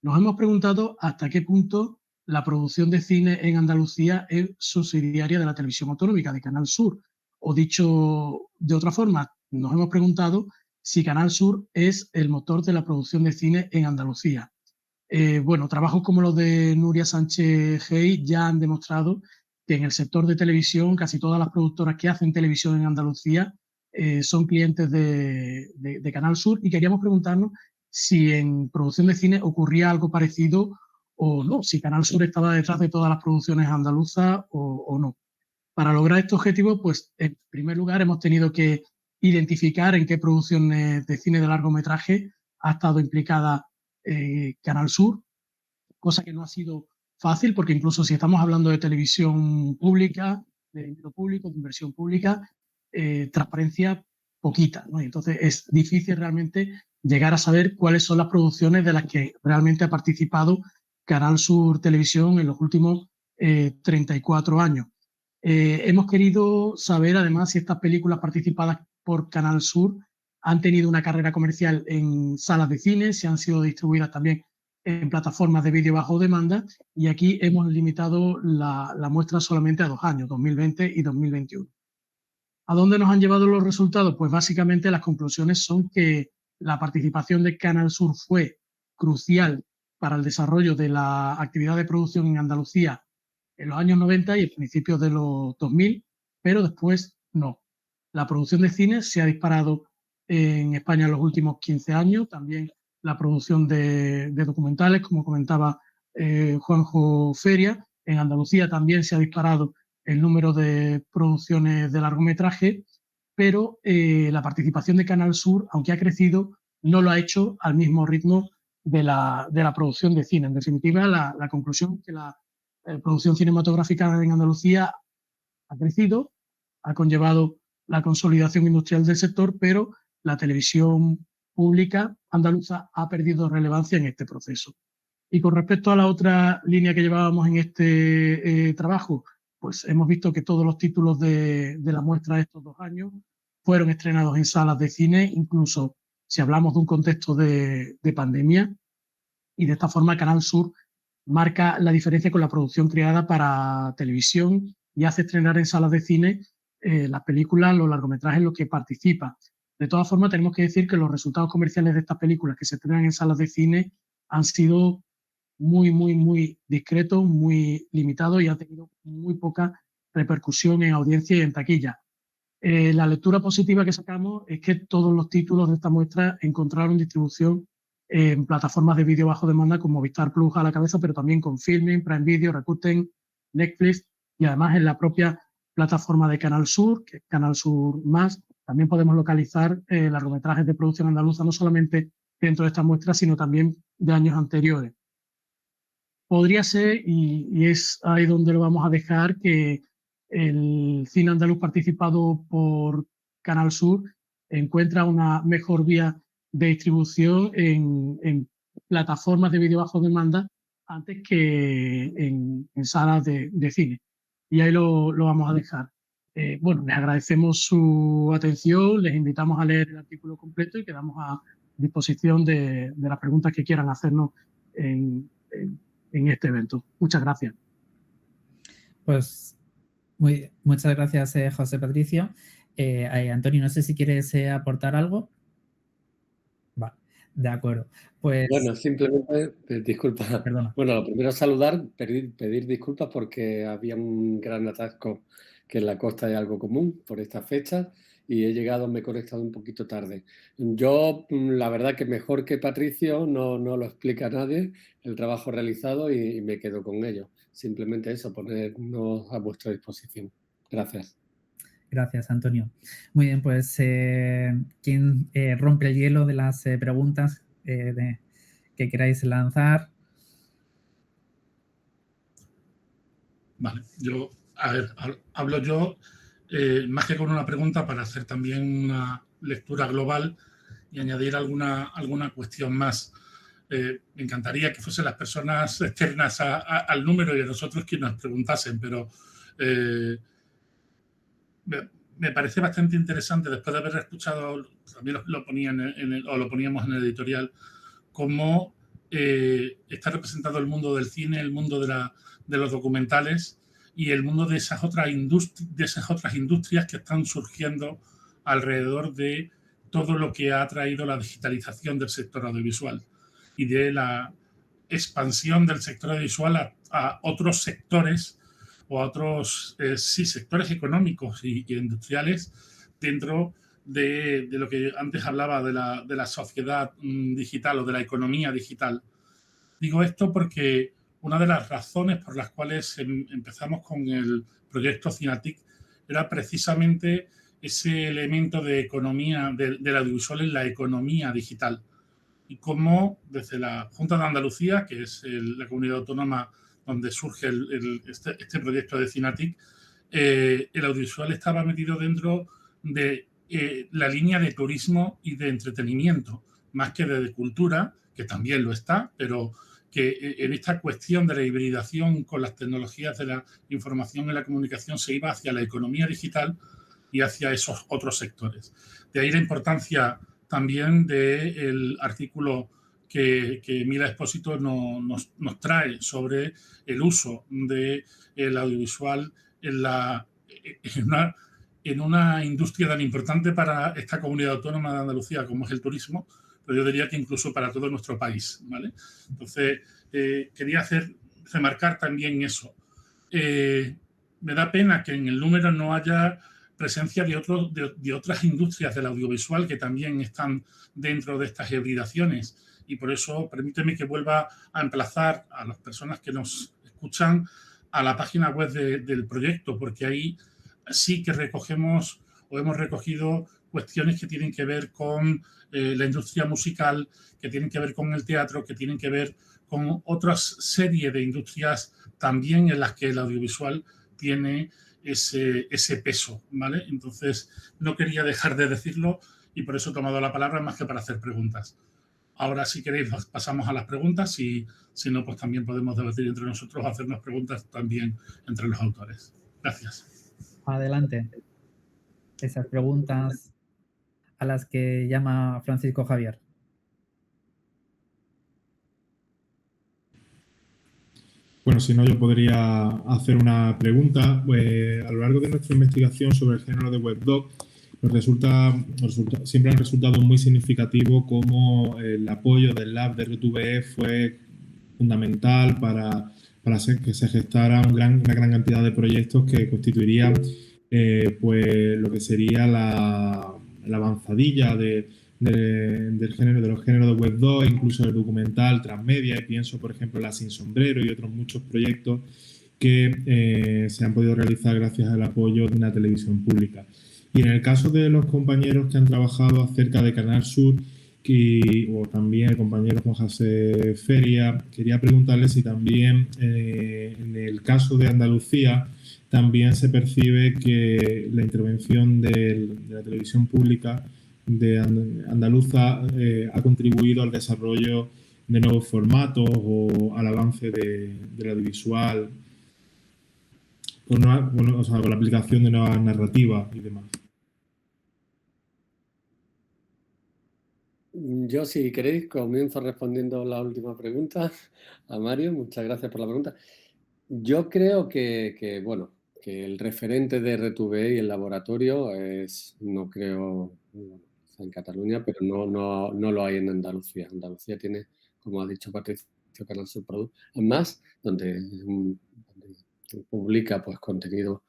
[SPEAKER 6] Nos hemos preguntado hasta qué punto la producción de cine en Andalucía es subsidiaria de la televisión autonómica, de Canal Sur. O dicho de otra forma, nos hemos preguntado si Canal Sur es el motor de la producción de cine en Andalucía. Bueno, trabajos como los de Nuria Sánchez Hey ya han demostrado que en el sector de televisión casi todas las productoras que hacen televisión en Andalucía son clientes de Canal Sur, y queríamos preguntarnos si en producción de cine ocurría algo parecido o no, si Canal Sur estaba detrás de todas las producciones andaluzas o no. Para lograr este objetivo, pues en primer lugar hemos tenido que identificar en qué producciones de cine de largometraje ha estado implicada Canal Sur, cosa que no ha sido fácil, porque incluso si estamos hablando de televisión pública, de dinero público, de inversión pública, transparencia poquita, ¿no? Y entonces es difícil realmente llegar a saber cuáles son las producciones de las que realmente ha participado Canal Sur Televisión en los últimos 34 años. Hemos querido saber además si estas películas participadas por Canal Sur han tenido una carrera comercial en salas de cine, se han sido distribuidas también en plataformas de vídeo bajo demanda, y aquí hemos limitado la muestra solamente a 2 años, 2020 y 2021. ¿A dónde nos han llevado los resultados? Pues básicamente las conclusiones son que la participación de Canal Sur fue crucial para el desarrollo de la actividad de producción en Andalucía en los años 90 y el principio de los 2000, pero después no. La producción de cine se ha disparado en España en los últimos 15 años, también la producción de documentales, como comentaba Juanjo Feria. En Andalucía también se ha disparado el número de producciones de largometraje, pero la participación de Canal Sur, aunque ha crecido, no lo ha hecho al mismo ritmo de la producción de cine. En definitiva, la conclusión es que la producción cinematográfica en Andalucía ha crecido, ha conllevado la consolidación industrial del sector, pero la televisión pública andaluza ha perdido relevancia en este proceso. Y con respecto a la otra línea que llevábamos en este trabajo, pues hemos visto que todos los títulos de la muestra de estos 2 años fueron estrenados en salas de cine, incluso si hablamos de un contexto de pandemia, y de esta forma Canal Sur marca la diferencia con la producción creada para televisión y hace estrenar en salas de cine las películas, los largometrajes en los que participa. De todas formas, tenemos que decir que los resultados comerciales de estas películas que se estrenan en salas de cine han sido muy discretos, muy limitados y han tenido muy poca repercusión en audiencia y en taquilla. La lectura positiva que sacamos es que todos los títulos de esta muestra encontraron distribución en plataformas de vídeo bajo demanda como Movistar Plus a la cabeza, pero también con Filmin, Prime Video, Rakuten, Netflix, y además en la propia plataforma de Canal Sur, que es Canal Sur Más, también podemos localizar largometrajes de producción andaluza, no solamente dentro de esta muestra, sino también de años anteriores. Podría ser, y es ahí donde lo vamos a dejar, que el cine andaluz participado por Canal Sur encuentra una mejor vía de distribución en plataformas de vídeo bajo demanda antes que en salas de cine. Y ahí lo vamos a dejar. Bueno, les agradecemos su atención, les invitamos a leer el artículo completo y quedamos a disposición de las preguntas que quieran hacernos en este evento. Muchas gracias.
[SPEAKER 1] Pues muchas gracias, José Patricio. Antonio, no sé si quieres aportar algo. Vale, de acuerdo. Pues,
[SPEAKER 7] bueno, simplemente, disculpa.
[SPEAKER 1] Perdona.
[SPEAKER 7] Bueno, lo primero saludar, pedir disculpas porque había un gran atasco que en la costa es algo común por estas fechas y he llegado, me he conectado un poquito tarde. Yo, la verdad que mejor que Patricio no lo explica a nadie el trabajo realizado y me quedo con ello. Simplemente eso, ponernos a vuestra disposición. Gracias.
[SPEAKER 1] Gracias, Antonio. Muy bien, pues ¿quién rompe el hielo de las preguntas que queráis lanzar?
[SPEAKER 2] Vale, hablo yo más que con una pregunta para hacer también una lectura global y añadir alguna cuestión más. Me encantaría que fuesen las personas externas al número y a nosotros quienes nos preguntasen, pero me parece bastante interesante, después de haber escuchado, también lo poníamos en el editorial, cómo está representado el mundo del cine, el mundo de los documentales y el mundo de esas otras industrias que están surgiendo alrededor de todo lo que ha traído la digitalización del sector audiovisual y de la expansión del sector audiovisual a otros sectores o a otros sectores económicos y industriales dentro de lo que antes hablaba de la sociedad digital o de la economía digital. Digo esto porque una de las razones por las cuales empezamos con el proyecto Cinatic era precisamente ese elemento de economía del audiovisual en la economía digital y cómo desde la Junta de Andalucía, que es la comunidad autónoma donde surge este proyecto de Cinatic, el audiovisual estaba metido dentro de la línea de turismo y de entretenimiento, más que de cultura, que también lo está, pero que en esta cuestión de la hibridación con las tecnologías de la información y la comunicación se iba hacia la economía digital y hacia esos otros sectores. De ahí la importancia también del artículo que Mila Expósito nos trae sobre el uso del audiovisual en una industria tan importante para esta comunidad autónoma de Andalucía como es el turismo, pero yo diría que incluso para todo nuestro país, ¿vale? Entonces, quería remarcar también eso. Me da pena que en el número no haya presencia de otras industrias del audiovisual que también están dentro de estas hibridaciones, y por eso permíteme que vuelva a emplazar a las personas que nos escuchan a la página web del proyecto, porque ahí sí que recogemos o hemos recogido cuestiones que tienen que ver con la industria musical, que tienen que ver con el teatro, que tienen que ver con otras series de industrias también en las que el audiovisual tiene ese peso, ¿vale? Entonces, no quería dejar de decirlo y por eso he tomado la palabra más que para hacer preguntas. Ahora, si queréis, pasamos a las preguntas y si no, pues también podemos debatir entre nosotros, hacernos preguntas también entre los autores. Gracias.
[SPEAKER 1] Adelante. Esas preguntas a las que llama Francisco Javier.
[SPEAKER 4] Bueno, si no, yo podría hacer una pregunta. Pues, a lo largo de nuestra investigación sobre el género de webdoc, siempre han resultado muy significativo cómo el apoyo del Lab de RTVE fue fundamental para que se gestara una gran cantidad de proyectos que constituirían pues lo que sería la avanzadilla de los géneros de webdoc, incluso el documental transmedia, y pienso, por ejemplo, en La Sin Sombrero y otros muchos proyectos que se han podido realizar gracias al apoyo de una televisión pública. Y en el caso de los compañeros que han trabajado acerca de Canal Sur, o también el compañero Juan José Feria, quería preguntarle si también en el caso de Andalucía también se percibe que la intervención de la televisión pública de andaluza ha contribuido al desarrollo de nuevos formatos o al avance del audiovisual con la aplicación de nuevas narrativas y demás.
[SPEAKER 7] Yo, si queréis, comienzo respondiendo la última pregunta a Mario. Muchas gracias por la pregunta. Yo creo que el referente de RTVE y el laboratorio no creo en Cataluña, pero no lo hay en Andalucía. Andalucía tiene, como ha dicho Patricio, Canal Sur Produce, además, donde publica pues contenidos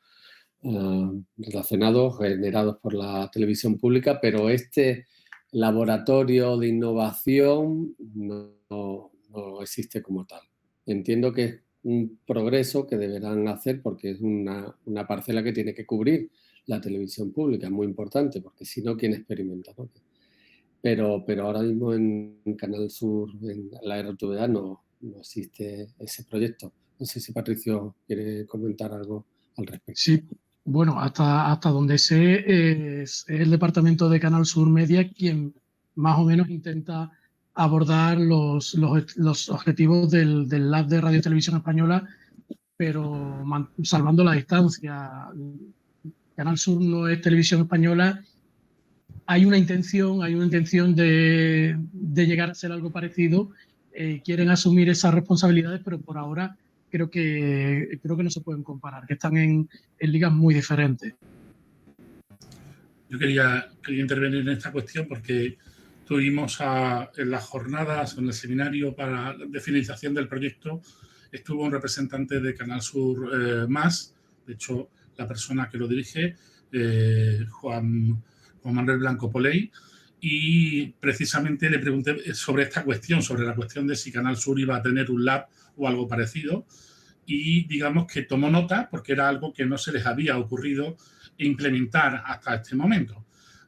[SPEAKER 7] relacionados, generados por la televisión pública, pero este laboratorio de innovación no existe como tal. Entiendo que es un progreso que deberán hacer porque es una parcela que tiene que cubrir la televisión pública, es muy importante, porque si no, ¿quién experimenta, ¿no? Pero ahora mismo en Canal Sur, en la RTVE, no existe ese proyecto. No sé si Patricio quiere comentar algo al respecto.
[SPEAKER 6] Sí, bueno, hasta donde sé es el departamento de Canal Sur Media quien más o menos intenta abordar los objetivos del Lab de Radio y Televisión Española, pero salvando la distancia. Canal Sur no es televisión española. Hay una intención de llegar a ser algo parecido. Quieren asumir esas responsabilidades, pero por ahora creo que no se pueden comparar, que están en ligas muy diferentes.
[SPEAKER 2] Yo quería intervenir en esta cuestión porque tuvimos en las jornadas, en el seminario para la finalización del proyecto, estuvo un representante de Canal Sur Más, de hecho la persona que lo dirige, Juan Manuel Blanco Poley, y precisamente le pregunté sobre esta cuestión, sobre la cuestión de si Canal Sur iba a tener un lab o algo parecido, y digamos que tomó nota porque era algo que no se les había ocurrido implementar hasta este momento,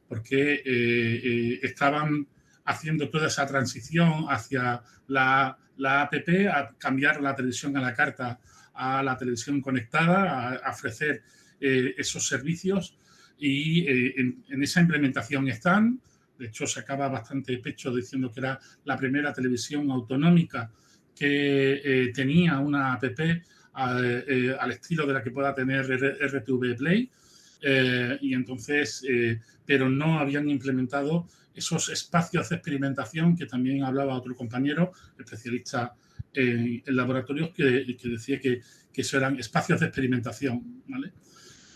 [SPEAKER 2] porque estaban haciendo toda esa transición hacia la APP, a cambiar la televisión a la carta a la televisión conectada, a ofrecer esos servicios, y en esa implementación están. De hecho, se acaba bastante pecho diciendo que era la primera televisión autonómica que tenía una app al estilo de la que pueda tener RTV Play. y entonces, pero no habían implementado esos espacios de experimentación que también hablaba otro compañero, especialista en laboratorios, que decía que eso eran espacios de experimentación, ¿vale?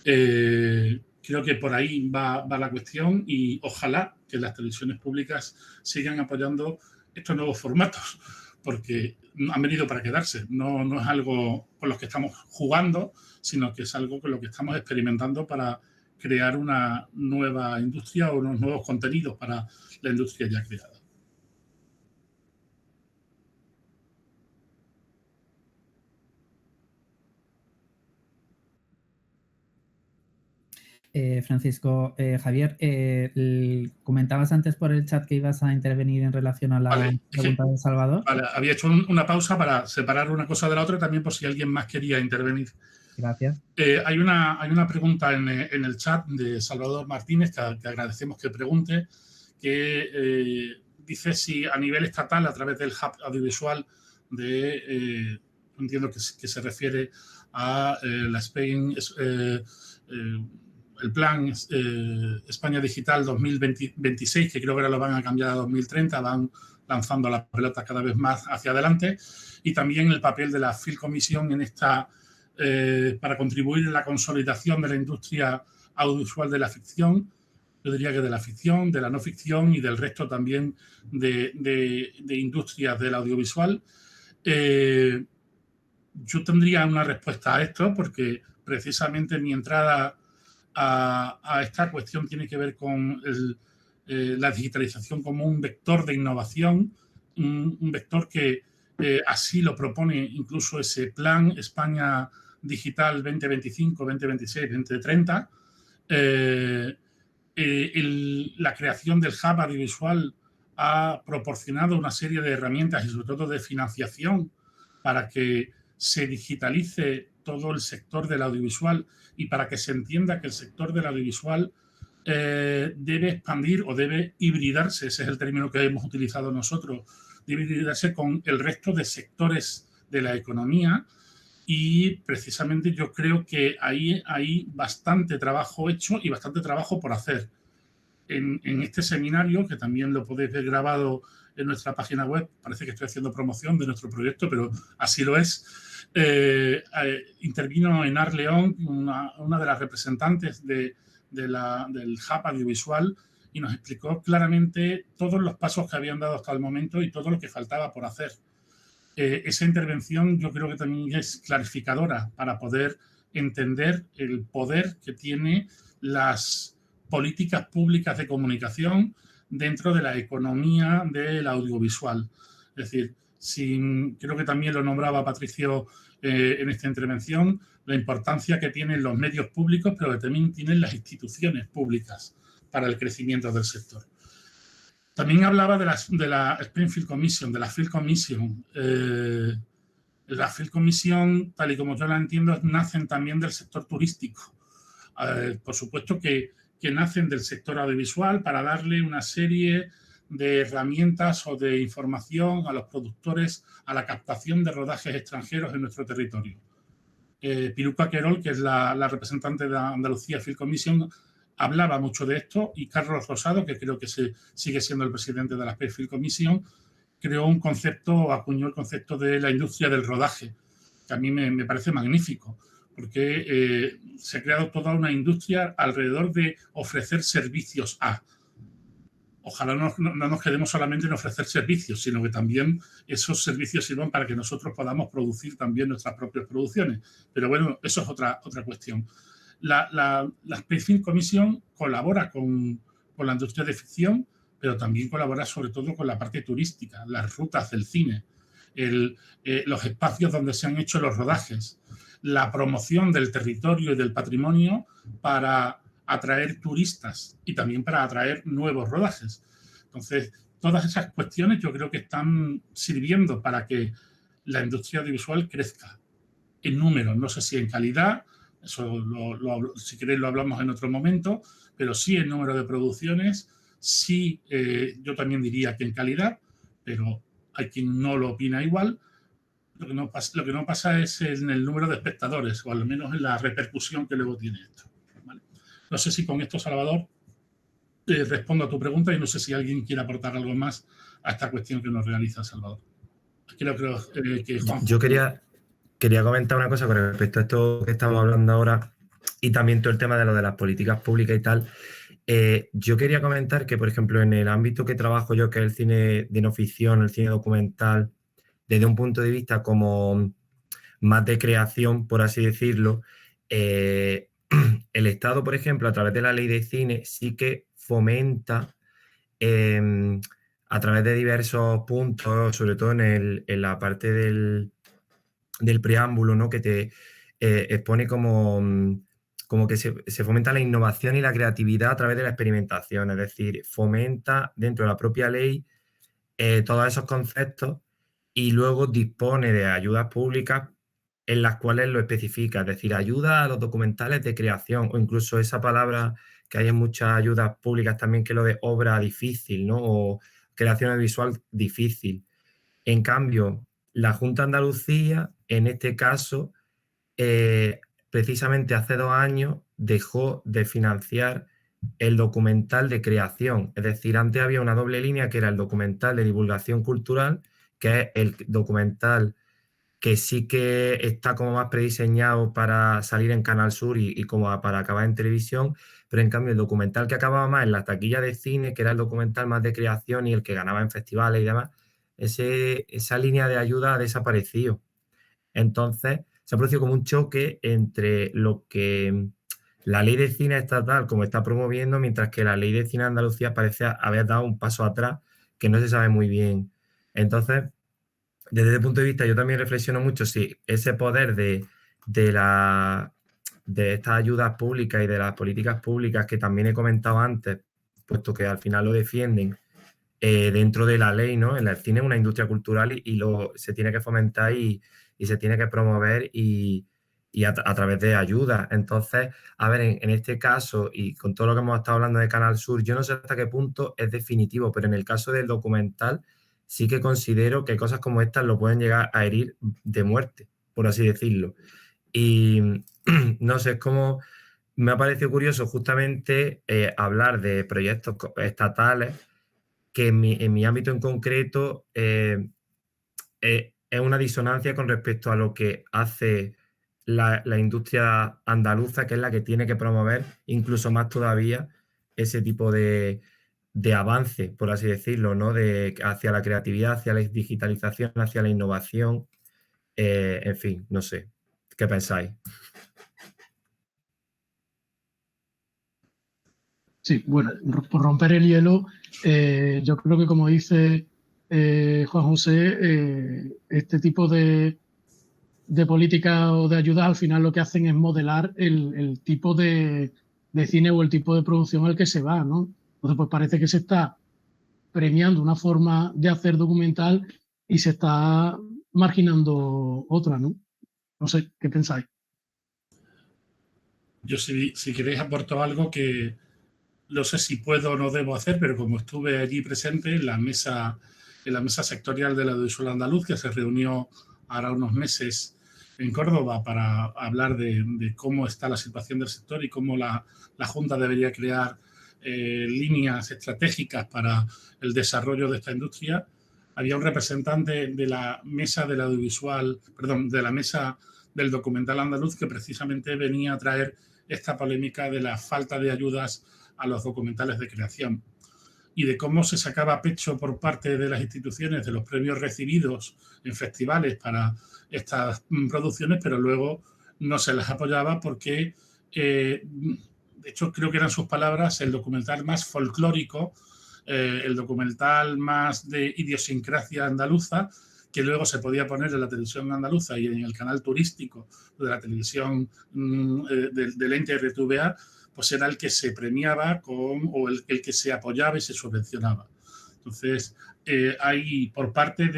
[SPEAKER 2] Creo que por ahí va la cuestión y ojalá que las televisiones públicas sigan apoyando estos nuevos formatos, porque han venido para quedarse. No es algo con lo que estamos jugando, sino que es algo con lo que estamos experimentando para crear una nueva industria o unos nuevos contenidos para la industria ya creada.
[SPEAKER 1] Francisco, Javier, comentabas antes por el chat que ibas a intervenir en relación a la pregunta de Salvador.
[SPEAKER 2] Vale, había hecho una pausa para separar una cosa de la otra, también por si alguien más quería intervenir.
[SPEAKER 1] Gracias.
[SPEAKER 2] Hay una pregunta en el chat de Salvador Martínez, que agradecemos que pregunte, que dice si a nivel estatal, a través del hub audiovisual entiendo que se refiere a la Spain, el plan España Digital 2026, que creo que ahora lo van a cambiar a 2030, van lanzando las pelotas cada vez más hacia adelante, y también el papel de la Film Commission en esta, para contribuir en la consolidación de la industria audiovisual de la ficción, yo diría que de la ficción, de la no ficción y del resto también de industrias del audiovisual. Yo tendría una respuesta a esto, porque precisamente mi entrada a esta cuestión tiene que ver con la digitalización como un vector de innovación, un vector que así lo propone incluso ese plan España Digital 2025, 2026, 2030. La creación del hub audiovisual ha proporcionado una serie de herramientas y sobre todo de financiación para que se digitalice todo el sector del audiovisual y para que se entienda que el sector del audiovisual debe expandir o debe hibridarse, ese es el término que hemos utilizado nosotros, debe hibridarse con el resto de sectores de la economía, y precisamente yo creo que ahí hay bastante trabajo hecho y bastante trabajo por hacer. En este seminario, que también lo podéis ver grabado en nuestra página web, parece que estoy haciendo promoción de nuestro proyecto, pero así lo es, intervino Enar León, una de las representantes del hub audiovisual, y nos explicó claramente todos los pasos que habían dado hasta el momento y todo lo que faltaba por hacer. Esa intervención yo creo que también es clarificadora para poder entender el poder que tiene las políticas públicas de comunicación dentro de la economía del audiovisual. Es decir, creo que también lo nombraba Patricio en esta intervención, la importancia que tienen los medios públicos, pero que también tienen las instituciones públicas para el crecimiento del sector. También hablaba de la Springfield Commission, de la Film Commission. La Film Commission, tal y como yo la entiendo, nacen también del sector turístico. Por supuesto que nacen del sector audiovisual para darle una serie de herramientas o de información a los productores a la captación de rodajes extranjeros en nuestro territorio. Piluca Querol, que es la representante de Andalucía Film Commission, hablaba mucho de esto, y Carlos Rosado, que creo que sigue siendo el presidente de la Film Commission, acuñó el concepto de la industria del rodaje, que a mí me parece magnífico, porque se ha creado toda una industria alrededor de ofrecer servicios Ojalá no nos quedemos solamente en ofrecer servicios, sino que también esos servicios sirvan para que nosotros podamos producir también nuestras propias producciones. Pero bueno, eso es otra cuestión. La Film Commission colabora con la industria de ficción, pero también colabora sobre todo con la parte turística, las rutas del cine, los espacios donde se han hecho los rodajes, la promoción del territorio y del patrimonio para atraer turistas y también para atraer nuevos rodajes. Entonces, todas esas cuestiones yo creo que están sirviendo para que la industria audiovisual crezca en números, no sé si en calidad, eso si queréis lo hablamos en otro momento, pero sí en número de producciones, sí, yo también diría que en calidad, pero hay quien no lo opina igual. Lo que no pasa es en el número de espectadores, o al menos en la repercusión que luego tiene esto, ¿vale? No sé si con esto, Salvador, respondo a tu pregunta y no sé si alguien quiere aportar algo más a esta cuestión que nos realiza Salvador. Creo que Juan.
[SPEAKER 5] Yo quería comentar una cosa con respecto a esto que estamos hablando ahora y también todo el tema de lo de las políticas públicas y tal. Yo quería comentar que, por ejemplo, en el ámbito que trabajo yo, que es el cine de no ficción, el cine documental, desde un punto de vista como más de creación, por así decirlo, el Estado, por ejemplo, a través de la ley de cine, sí que fomenta a través de diversos puntos, sobre todo en la parte del preámbulo, ¿no? Que te expone como que se fomenta la innovación y la creatividad a través de la experimentación, es decir, fomenta dentro de la propia ley todos esos conceptos y luego dispone de ayudas públicas en las cuales lo especifica, es decir, ayuda a los documentales de creación o incluso esa palabra que hay en muchas ayudas públicas también, que es lo de obra difícil, ¿no? O creación visual difícil. En cambio, la Junta de Andalucía, en este caso, precisamente hace 2 años dejó de financiar el documental de creación. Es decir, antes había una doble línea que era el documental de divulgación cultural, que es el documental que sí que está como más prediseñado para salir en Canal Sur y como para acabar en televisión, pero en cambio el documental que acababa más en la taquilla de cine, que era el documental más de creación y el que ganaba en festivales y demás, esa línea de ayuda ha desaparecido. Entonces, se ha producido como un choque entre lo que la ley de cine estatal como está promoviendo, mientras que la ley de cine de Andalucía parece haber dado un paso atrás que no se sabe muy bien. Entonces, desde ese punto de vista, yo también reflexiono mucho si ese poder de estas ayudas públicas y de las políticas públicas que también he comentado antes, puesto que al final lo defienden dentro de la ley, ¿no? El cine es una industria cultural y se tiene que fomentar y se tiene que promover y a través de ayudas. Entonces, a ver, en este caso y con todo lo que hemos estado hablando de Canal Sur, yo no sé hasta qué punto es definitivo, pero en el caso del documental sí que considero que cosas como estas lo pueden llegar a herir de muerte, por así decirlo. Y no sé, es como me ha parecido curioso justamente hablar de proyectos estatales que en mi ámbito en concreto es una disonancia con respecto a lo que hace la industria andaluza, que es la que tiene que promover incluso más todavía ese tipo de avance, por así decirlo, ¿no? Hacia la creatividad, hacia la digitalización, hacia la innovación. En fin, no sé. ¿Qué pensáis?
[SPEAKER 6] Sí, bueno, por romper el hielo, yo creo que como dice Juan José, este tipo de políticas o de ayudas al final lo que hacen es modelar el tipo de cine o el tipo de producción al que se va, ¿no? Entonces, pues parece que se está premiando una forma de hacer documental y se está marginando otra, ¿no? No sé, ¿qué pensáis?
[SPEAKER 2] Yo si queréis aporto algo que no sé si puedo o no debo hacer, pero como estuve allí presente en la mesa sectorial del audiovisual andaluz, que se reunió ahora unos meses en Córdoba para hablar de cómo está la situación del sector y cómo la Junta debería crear líneas estratégicas para el desarrollo de esta industria, había un representante de la mesa del audiovisual, perdón, de la mesa del documental andaluz que precisamente venía a traer esta polémica de la falta de ayudas a los documentales de creación y de cómo se sacaba pecho por parte de las instituciones de los premios recibidos en festivales para estas producciones, pero luego no se las apoyaba porque, de hecho, creo que eran sus palabras, el documental más folclórico, el documental más de idiosincrasia andaluza, que luego se podía poner en la televisión andaluza y en el canal turístico de la televisión del ente RTVA, pues era el que se premiaba o el que se apoyaba y se subvencionaba. Entonces, hay por parte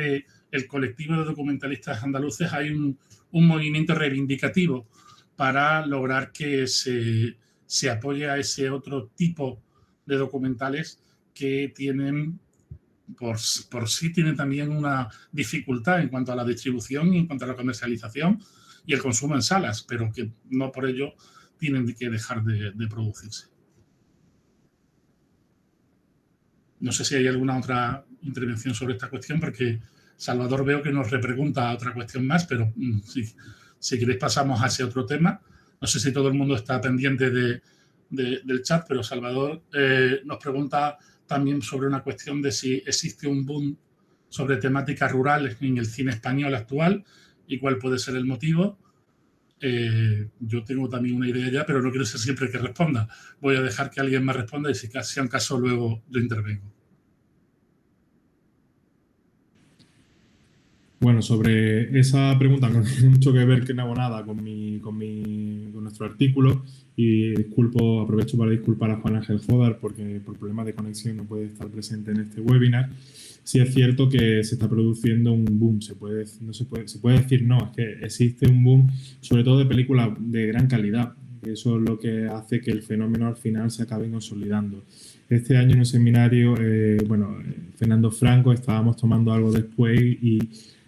[SPEAKER 2] del colectivo de documentalistas andaluces hay un movimiento reivindicativo para lograr que se apoye a ese otro tipo de documentales que tienen por sí tienen también una dificultad en cuanto a la distribución y en cuanto a la comercialización y el consumo en salas, pero que no por ello tienen que dejar de producirse. No sé si hay alguna otra intervención sobre esta cuestión, porque Salvador veo que nos repregunta otra cuestión más, pero si queréis pasamos a ese otro tema. No sé si todo el mundo está pendiente del chat, pero Salvador nos pregunta también sobre una cuestión de si existe un boom sobre temáticas rurales en el cine español actual y cuál puede ser el motivo. Yo tengo también una idea ya, pero no quiero ser siempre el que responda. Voy a dejar que alguien más responda y si sea un caso luego yo intervengo.
[SPEAKER 4] Bueno, sobre esa pregunta no tiene mucho que ver que no hago nada con nuestro artículo y aprovecho para disculpar a Juan Ángel Jodar porque por problemas de conexión no puede estar presente en este webinar. Sí es cierto que se está produciendo un boom, se puede decir no, es que existe un boom sobre todo de películas de gran calidad. Eso es lo que hace que el fenómeno al final se acabe consolidando. Este año en un seminario, Fernando Franco, estábamos tomando algo después y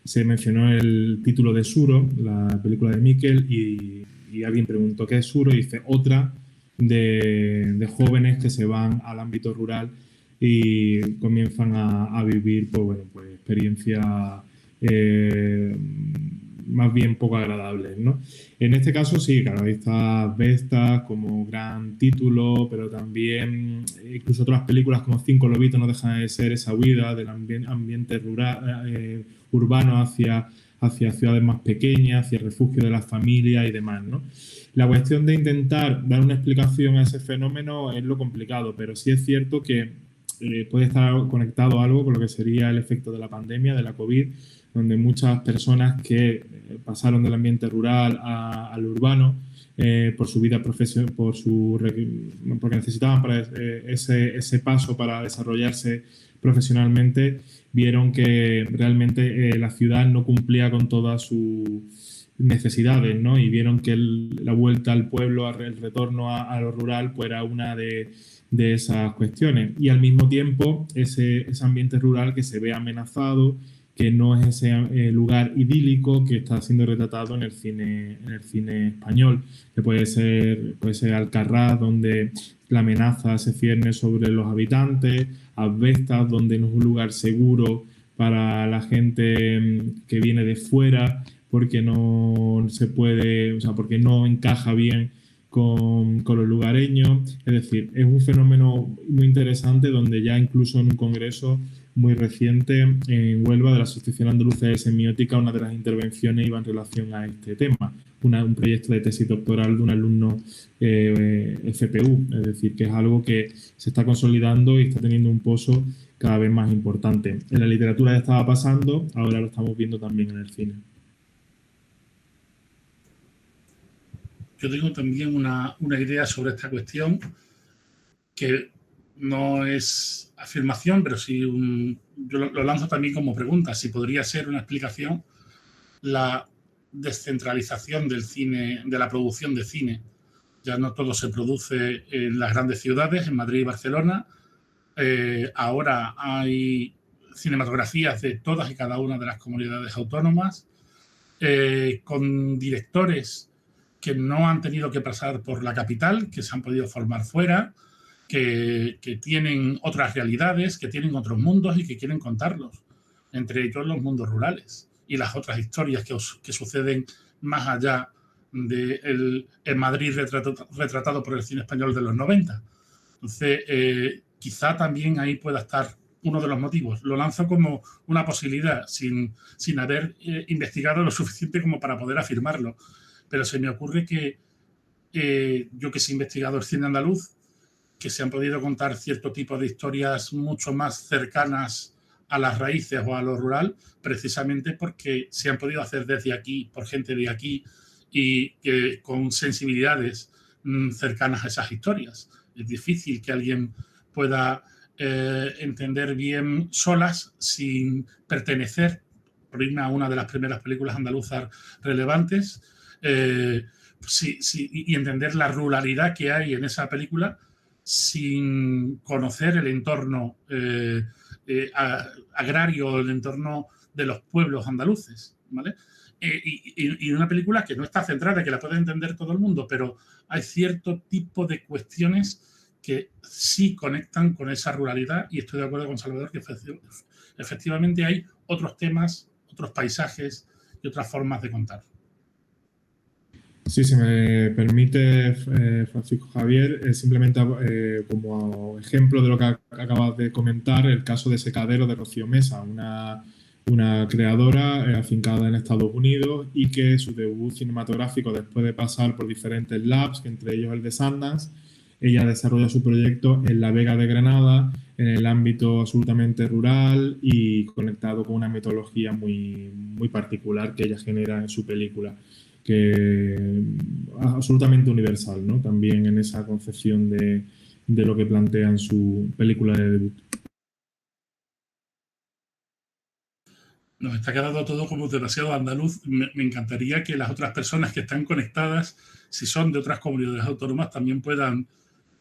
[SPEAKER 4] se mencionó el título de Suro, la película de Miquel, y alguien preguntó qué es Suro y dice otra de jóvenes que se van al ámbito rural y comienzan a vivir pues experiencias más bien poco agradables, ¿no? En este caso sí, claro, ahí está Vestas como gran título, pero también incluso otras películas como Cinco Lobitos no dejan de ser esa huida del ambiente rural, urbano hacia ciudades más pequeñas, hacia el refugio de las familias y demás, ¿no? La cuestión de intentar dar una explicación a ese fenómeno es lo complicado, pero sí es cierto que puede estar conectado algo con lo que sería el efecto de la pandemia, de la COVID, donde muchas personas que pasaron del ambiente rural al urbano por su vida profesional, porque necesitaban para ese paso para desarrollarse profesionalmente, vieron que realmente la ciudad no cumplía con todas sus necesidades, ¿no? Y vieron que la vuelta al pueblo, el retorno a lo rural, pues era una de esas cuestiones. Y al mismo tiempo, ese ambiente rural que se ve amenazado, que no es ese lugar idílico que está siendo retratado en el cine español, que puede ser Alcarrás, donde la amenaza se cierne sobre los habitantes, Asbestas, donde no es un lugar seguro para la gente que viene de fuera, porque no se puede, o sea, porque no encaja bien con los lugareños. Es decir, es un fenómeno muy interesante donde ya incluso en un congreso muy reciente en Huelva de la Asociación Andaluza de Semiótica, una de las intervenciones iba en relación a este tema, un proyecto de tesis doctoral de un alumno FPU, es decir, que es algo que se está consolidando y está teniendo un pozo cada vez más importante. En la literatura ya estaba pasando, ahora lo estamos viendo también en el cine.
[SPEAKER 2] Yo tengo también una idea sobre esta cuestión que no es afirmación, pero sí yo lo lanzo también como pregunta, si podría ser una explicación la descentralización del cine, de la producción de cine. Ya no todo se produce en las grandes ciudades, en Madrid y Barcelona. Ahora hay cinematografías de todas y cada una de las comunidades autónomas, con directores que no han tenido que pasar por la capital, que se han podido formar fuera, que tienen otras realidades, que tienen otros mundos y que quieren contarlos, entre ellos los mundos rurales y las otras historias que suceden más allá del Madrid retratado por el cine español de los 90. Entonces, quizá también ahí pueda estar uno de los motivos. Lo lanzo como una posibilidad, sin haber investigado lo suficiente como para poder afirmarlo. Pero se me ocurre que yo que soy investigador del cine andaluz, que se han podido contar cierto tipo de historias mucho más cercanas a las raíces o a lo rural, precisamente porque se han podido hacer desde aquí, por gente de aquí y con sensibilidades cercanas a esas historias. Es difícil que alguien pueda entender bien solas sin pertenecer, por irme a una de las primeras películas andaluzas relevantes, y entender la ruralidad que hay en esa película sin conocer el entorno agrario, el entorno de los pueblos andaluces, ¿vale? y una película que no está centrada, que la puede entender todo el mundo, pero hay cierto tipo de cuestiones que sí conectan con esa ruralidad, y estoy de acuerdo con Salvador que efectivamente hay otros temas, otros paisajes y otras formas de contar.
[SPEAKER 4] Sí, si me permite, Francisco Javier, simplemente como ejemplo de lo que acabas de comentar, el caso de Secadero de Rocío Mesa, una creadora afincada en Estados Unidos y que su debut cinematográfico, después de pasar por diferentes labs, que entre ellos el de Sundance, ella desarrolla su proyecto en La Vega de Granada, en el ámbito absolutamente rural y conectado con una metodología muy, muy particular que ella genera en su película, que absolutamente universal, ¿no? También en esa concepción de lo que plantea en su película de debut.
[SPEAKER 2] Nos está quedando todo como demasiado andaluz. Me encantaría que las otras personas que están conectadas, si son de otras comunidades autónomas, también puedan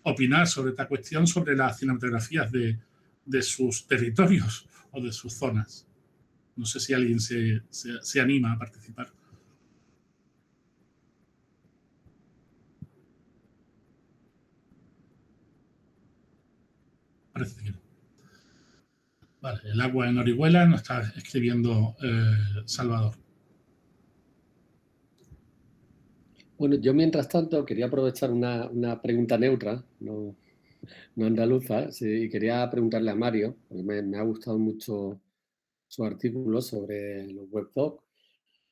[SPEAKER 2] opinar sobre esta cuestión, sobre las cinematografías de sus territorios o de sus zonas. No sé si alguien se anima a participar. Parece que no. Vale, el agua en Orihuela nos está escribiendo Salvador.
[SPEAKER 7] Bueno, yo mientras tanto quería aprovechar una pregunta neutra, no andaluza, y quería preguntarle a Mario, porque me ha gustado mucho su artículo sobre los webdocs,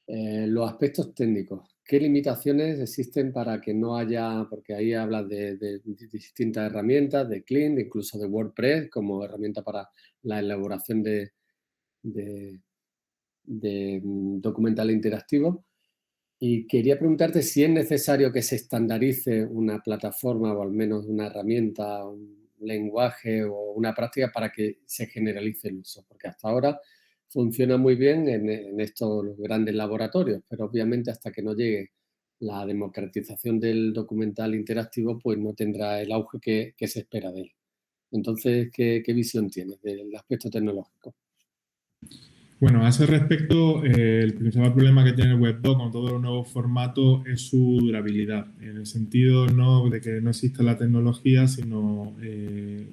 [SPEAKER 7] los aspectos técnicos. ¿Qué limitaciones existen para que no haya, porque ahí hablas de distintas herramientas, de Clean, incluso de WordPress como herramienta para la elaboración de documental interactivo? Y quería preguntarte si es necesario que se estandarice una plataforma o al menos una herramienta, un lenguaje o una práctica para que se generalice el uso, porque hasta ahora funciona muy bien en estos grandes laboratorios, pero obviamente hasta que no llegue la democratización del documental interactivo, pues no tendrá el auge que se espera de él. Entonces, ¿qué visión tienes del aspecto tecnológico?
[SPEAKER 4] Bueno, a ese respecto, el principal problema que tiene el webdoc con todos los nuevos formatos es su durabilidad, en el sentido no de que no exista la tecnología, sino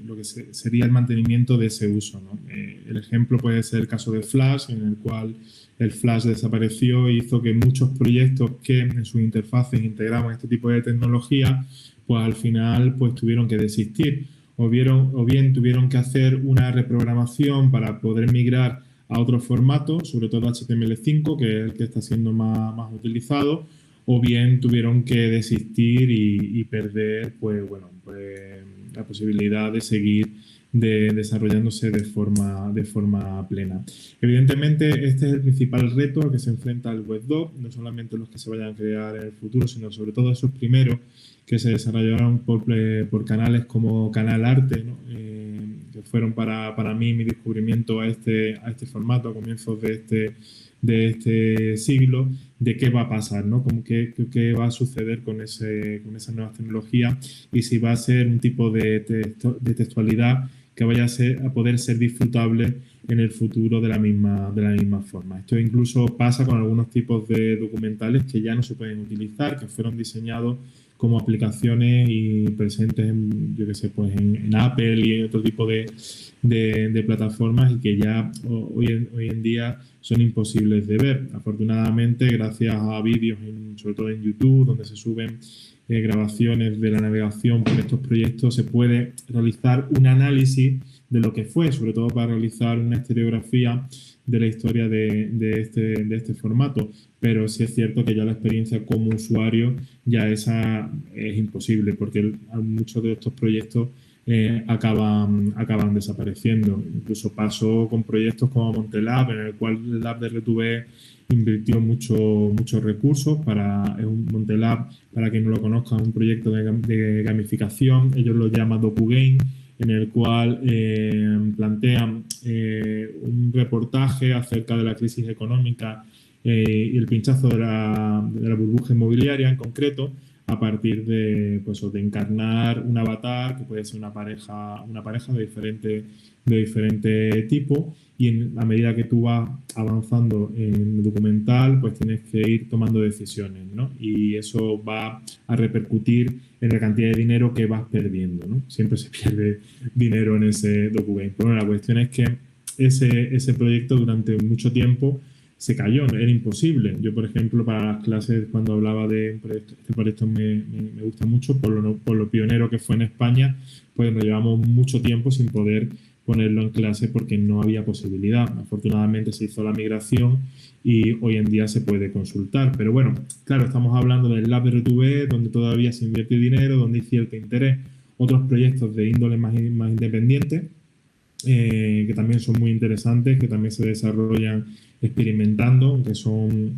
[SPEAKER 4] lo que sería el mantenimiento de ese uso, ¿no? El ejemplo puede ser el caso de Flash, en el cual el Flash desapareció y hizo que muchos proyectos que en sus interfaces integraban este tipo de tecnología, pues al final pues tuvieron que desistir o bien tuvieron que hacer una reprogramación para poder migrar a otros formatos, sobre todo HTML5, que es el que está siendo más utilizado, o bien tuvieron que desistir y perder pues la posibilidad de seguir desarrollándose de forma plena. Evidentemente, este es el principal reto al que se enfrenta el webdoc, no solamente los que se vayan a crear en el futuro, sino sobre todo esos primeros que se desarrollaron por canales como Canal Arte, ¿no? Que fueron para mí mi descubrimiento a este formato a comienzos de este siglo, de qué va a pasar, ¿no? Qué va a suceder con esas nuevas tecnologías y si va a ser un tipo de textualidad que vaya a poder ser disfrutable en el futuro de la misma forma. Esto incluso pasa con algunos tipos de documentales que ya no se pueden utilizar, que fueron diseñados como aplicaciones y presentes en Apple y en otro tipo de plataformas y que ya hoy en día son imposibles de ver. Afortunadamente, gracias a vídeos, sobre todo en YouTube, donde se suben grabaciones de la navegación por estos proyectos, se puede realizar un análisis de lo que fue, sobre todo para realizar una historiografía de la historia de este formato. Pero sí es cierto que ya la experiencia como usuario ya esa es imposible, porque muchos de estos proyectos acaban desapareciendo. Incluso pasó con proyectos como Montelab, en el cual el Lab de RTV invirtió muchos recursos. Montelab, para quien no lo conozca, es un proyecto de gamificación, ellos lo llaman DocuGame, en el cual plantean un reportaje acerca de la crisis económica y el pinchazo de la burbuja inmobiliaria en concreto, a partir de, pues, de encarnar un avatar, que puede ser una pareja de diferente tipo, y a medida que tú vas avanzando en el documental, pues tienes que ir tomando decisiones, ¿no? Y eso va a repercutir en la cantidad de dinero que vas perdiendo, ¿no? Siempre se pierde dinero en ese documental. Bueno, la cuestión es que ese proyecto durante mucho tiempo se cayó, era imposible. Yo, por ejemplo, para las clases, cuando hablaba de este proyecto me gusta mucho, por lo pionero que fue en España, pues nos llevamos mucho tiempo sin poder ponerlo en clase porque no había posibilidad. Afortunadamente se hizo la migración y hoy en día se puede consultar. Pero bueno, claro, estamos hablando del Lab de RTV, donde todavía se invierte dinero, donde hay cierto interés. Otros proyectos de índole más independiente, que también son muy interesantes, que también se desarrollan experimentando, que son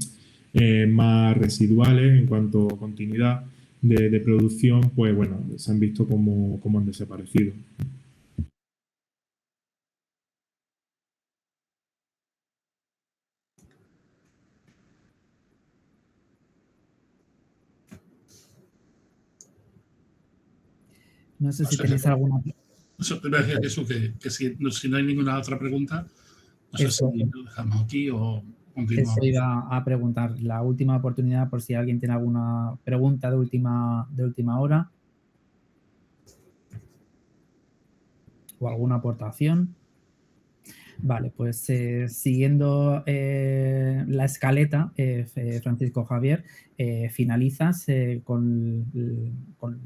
[SPEAKER 4] más residuales en cuanto a continuidad de producción, pues bueno, se han visto como han desaparecido.
[SPEAKER 1] No sé si tenéis alguna...
[SPEAKER 2] Eso te voy a decir, Jesús, que si no hay ninguna otra pregunta, no sé si lo dejamos aquí o continuamos.
[SPEAKER 1] Eso iba a preguntar, la última oportunidad por si alguien tiene alguna pregunta de última hora o alguna aportación. Vale, pues siguiendo la escaleta, Francisco Javier, finalizas con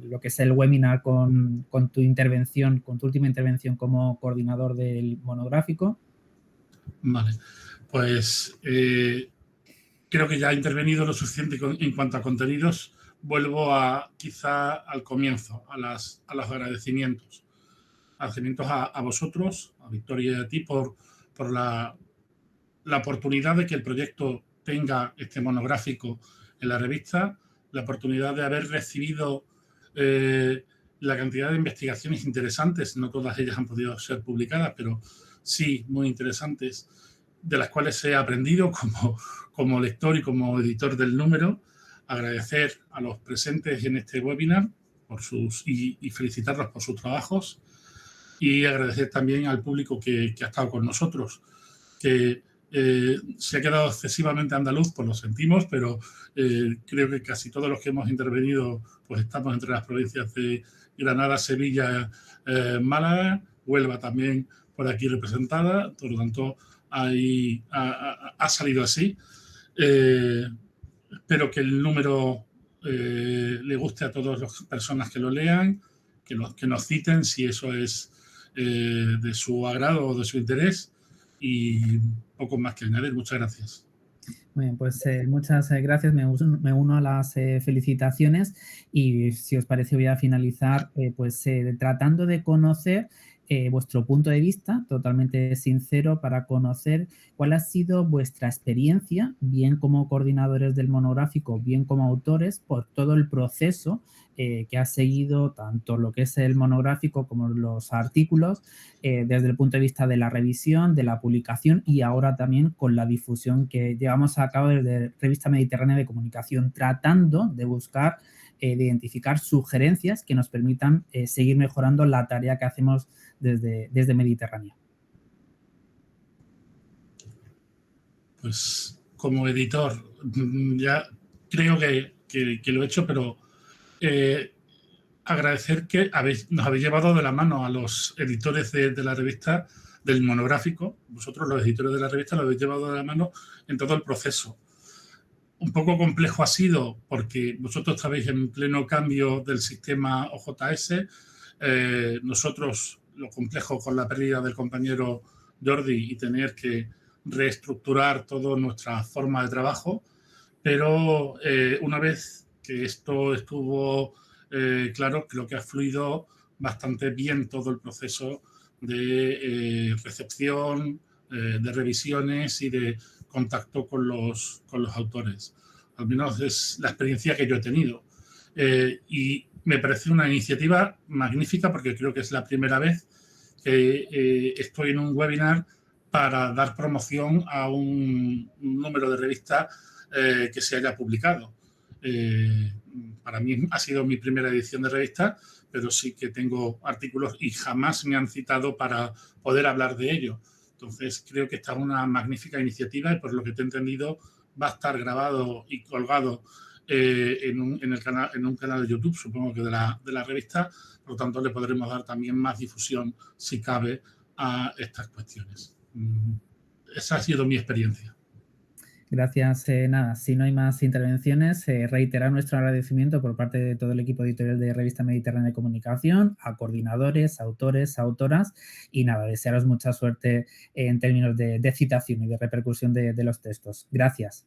[SPEAKER 1] lo que es el webinar con tu intervención, con tu última intervención como coordinador del monográfico.
[SPEAKER 2] Vale, pues creo que ya he intervenido lo suficiente en cuanto a contenidos. Vuelvo quizá al comienzo, a los agradecimientos. Agradecimientos a vosotros, a Victoria y a ti por la oportunidad de que el proyecto tenga este monográfico en la revista, la oportunidad de haber recibido la cantidad de investigaciones interesantes, no todas ellas han podido ser publicadas, pero sí muy interesantes, de las cuales he aprendido como lector y como editor del número. Agradecer a los presentes en este webinar y felicitarlos por sus trabajos, y agradecer también al público que ha estado con nosotros, que se ha quedado excesivamente andaluz, pues lo sentimos, pero creo que casi todos los que hemos intervenido pues estamos entre las provincias de Granada, Sevilla, Málaga, Huelva también por aquí representada, por lo tanto ha salido así. Espero que el número le guste a todas las personas que lo lean, que nos citen si eso es de su agrado o de su interés, y poco más que añadir. Muchas gracias.
[SPEAKER 1] Muy bien, pues muchas gracias. Me uno a las felicitaciones, y si os parece voy a finalizar tratando de conocer vuestro punto de vista totalmente sincero para conocer cuál ha sido vuestra experiencia, bien como coordinadores del monográfico, bien como autores, por todo el proceso que ha seguido tanto lo que es el monográfico como los artículos, desde el punto de vista de la revisión, de la publicación y ahora también con la difusión que llevamos a cabo desde Revista Mediterránea de Comunicación, tratando de buscar, de identificar sugerencias que nos permitan seguir mejorando la tarea que hacemos desde Mediterránea.
[SPEAKER 2] Pues como editor, ya creo que lo he hecho, pero agradecer que nos habéis llevado de la mano a los editores de la revista, del monográfico. Vosotros, los editores de la revista, lo habéis llevado de la mano en todo el proceso. Un poco complejo ha sido porque vosotros estabais en pleno cambio del sistema OJS. Nosotros, lo complejo con la pérdida del compañero Jordi y tener que reestructurar toda nuestra forma de trabajo. Pero una vez que esto estuvo claro, creo que ha fluido bastante bien todo el proceso de recepción, de revisiones y de contacto con los autores. Al menos es la experiencia que yo he tenido. Y me parece una iniciativa magnífica porque creo que es la primera vez que estoy en un webinar para dar promoción a un número de revista que se haya publicado. Para mí ha sido mi primera edición de revista, pero sí que tengo artículos y jamás me han citado para poder hablar de ello. Entonces, creo que esta es una magnífica iniciativa y por lo que te he entendido va a estar grabado y colgado en un canal de YouTube, supongo que de la revista. Por lo tanto, le podremos dar también más difusión, si cabe, a estas cuestiones. Esa ha sido mi experiencia.
[SPEAKER 1] Gracias. Nada, si no hay más intervenciones, reiterar nuestro agradecimiento por parte de todo el equipo editorial de Revista Mediterránea de Comunicación, a coordinadores, autores, autoras y nada, desearos mucha suerte en términos de citación y de repercusión de los textos. Gracias.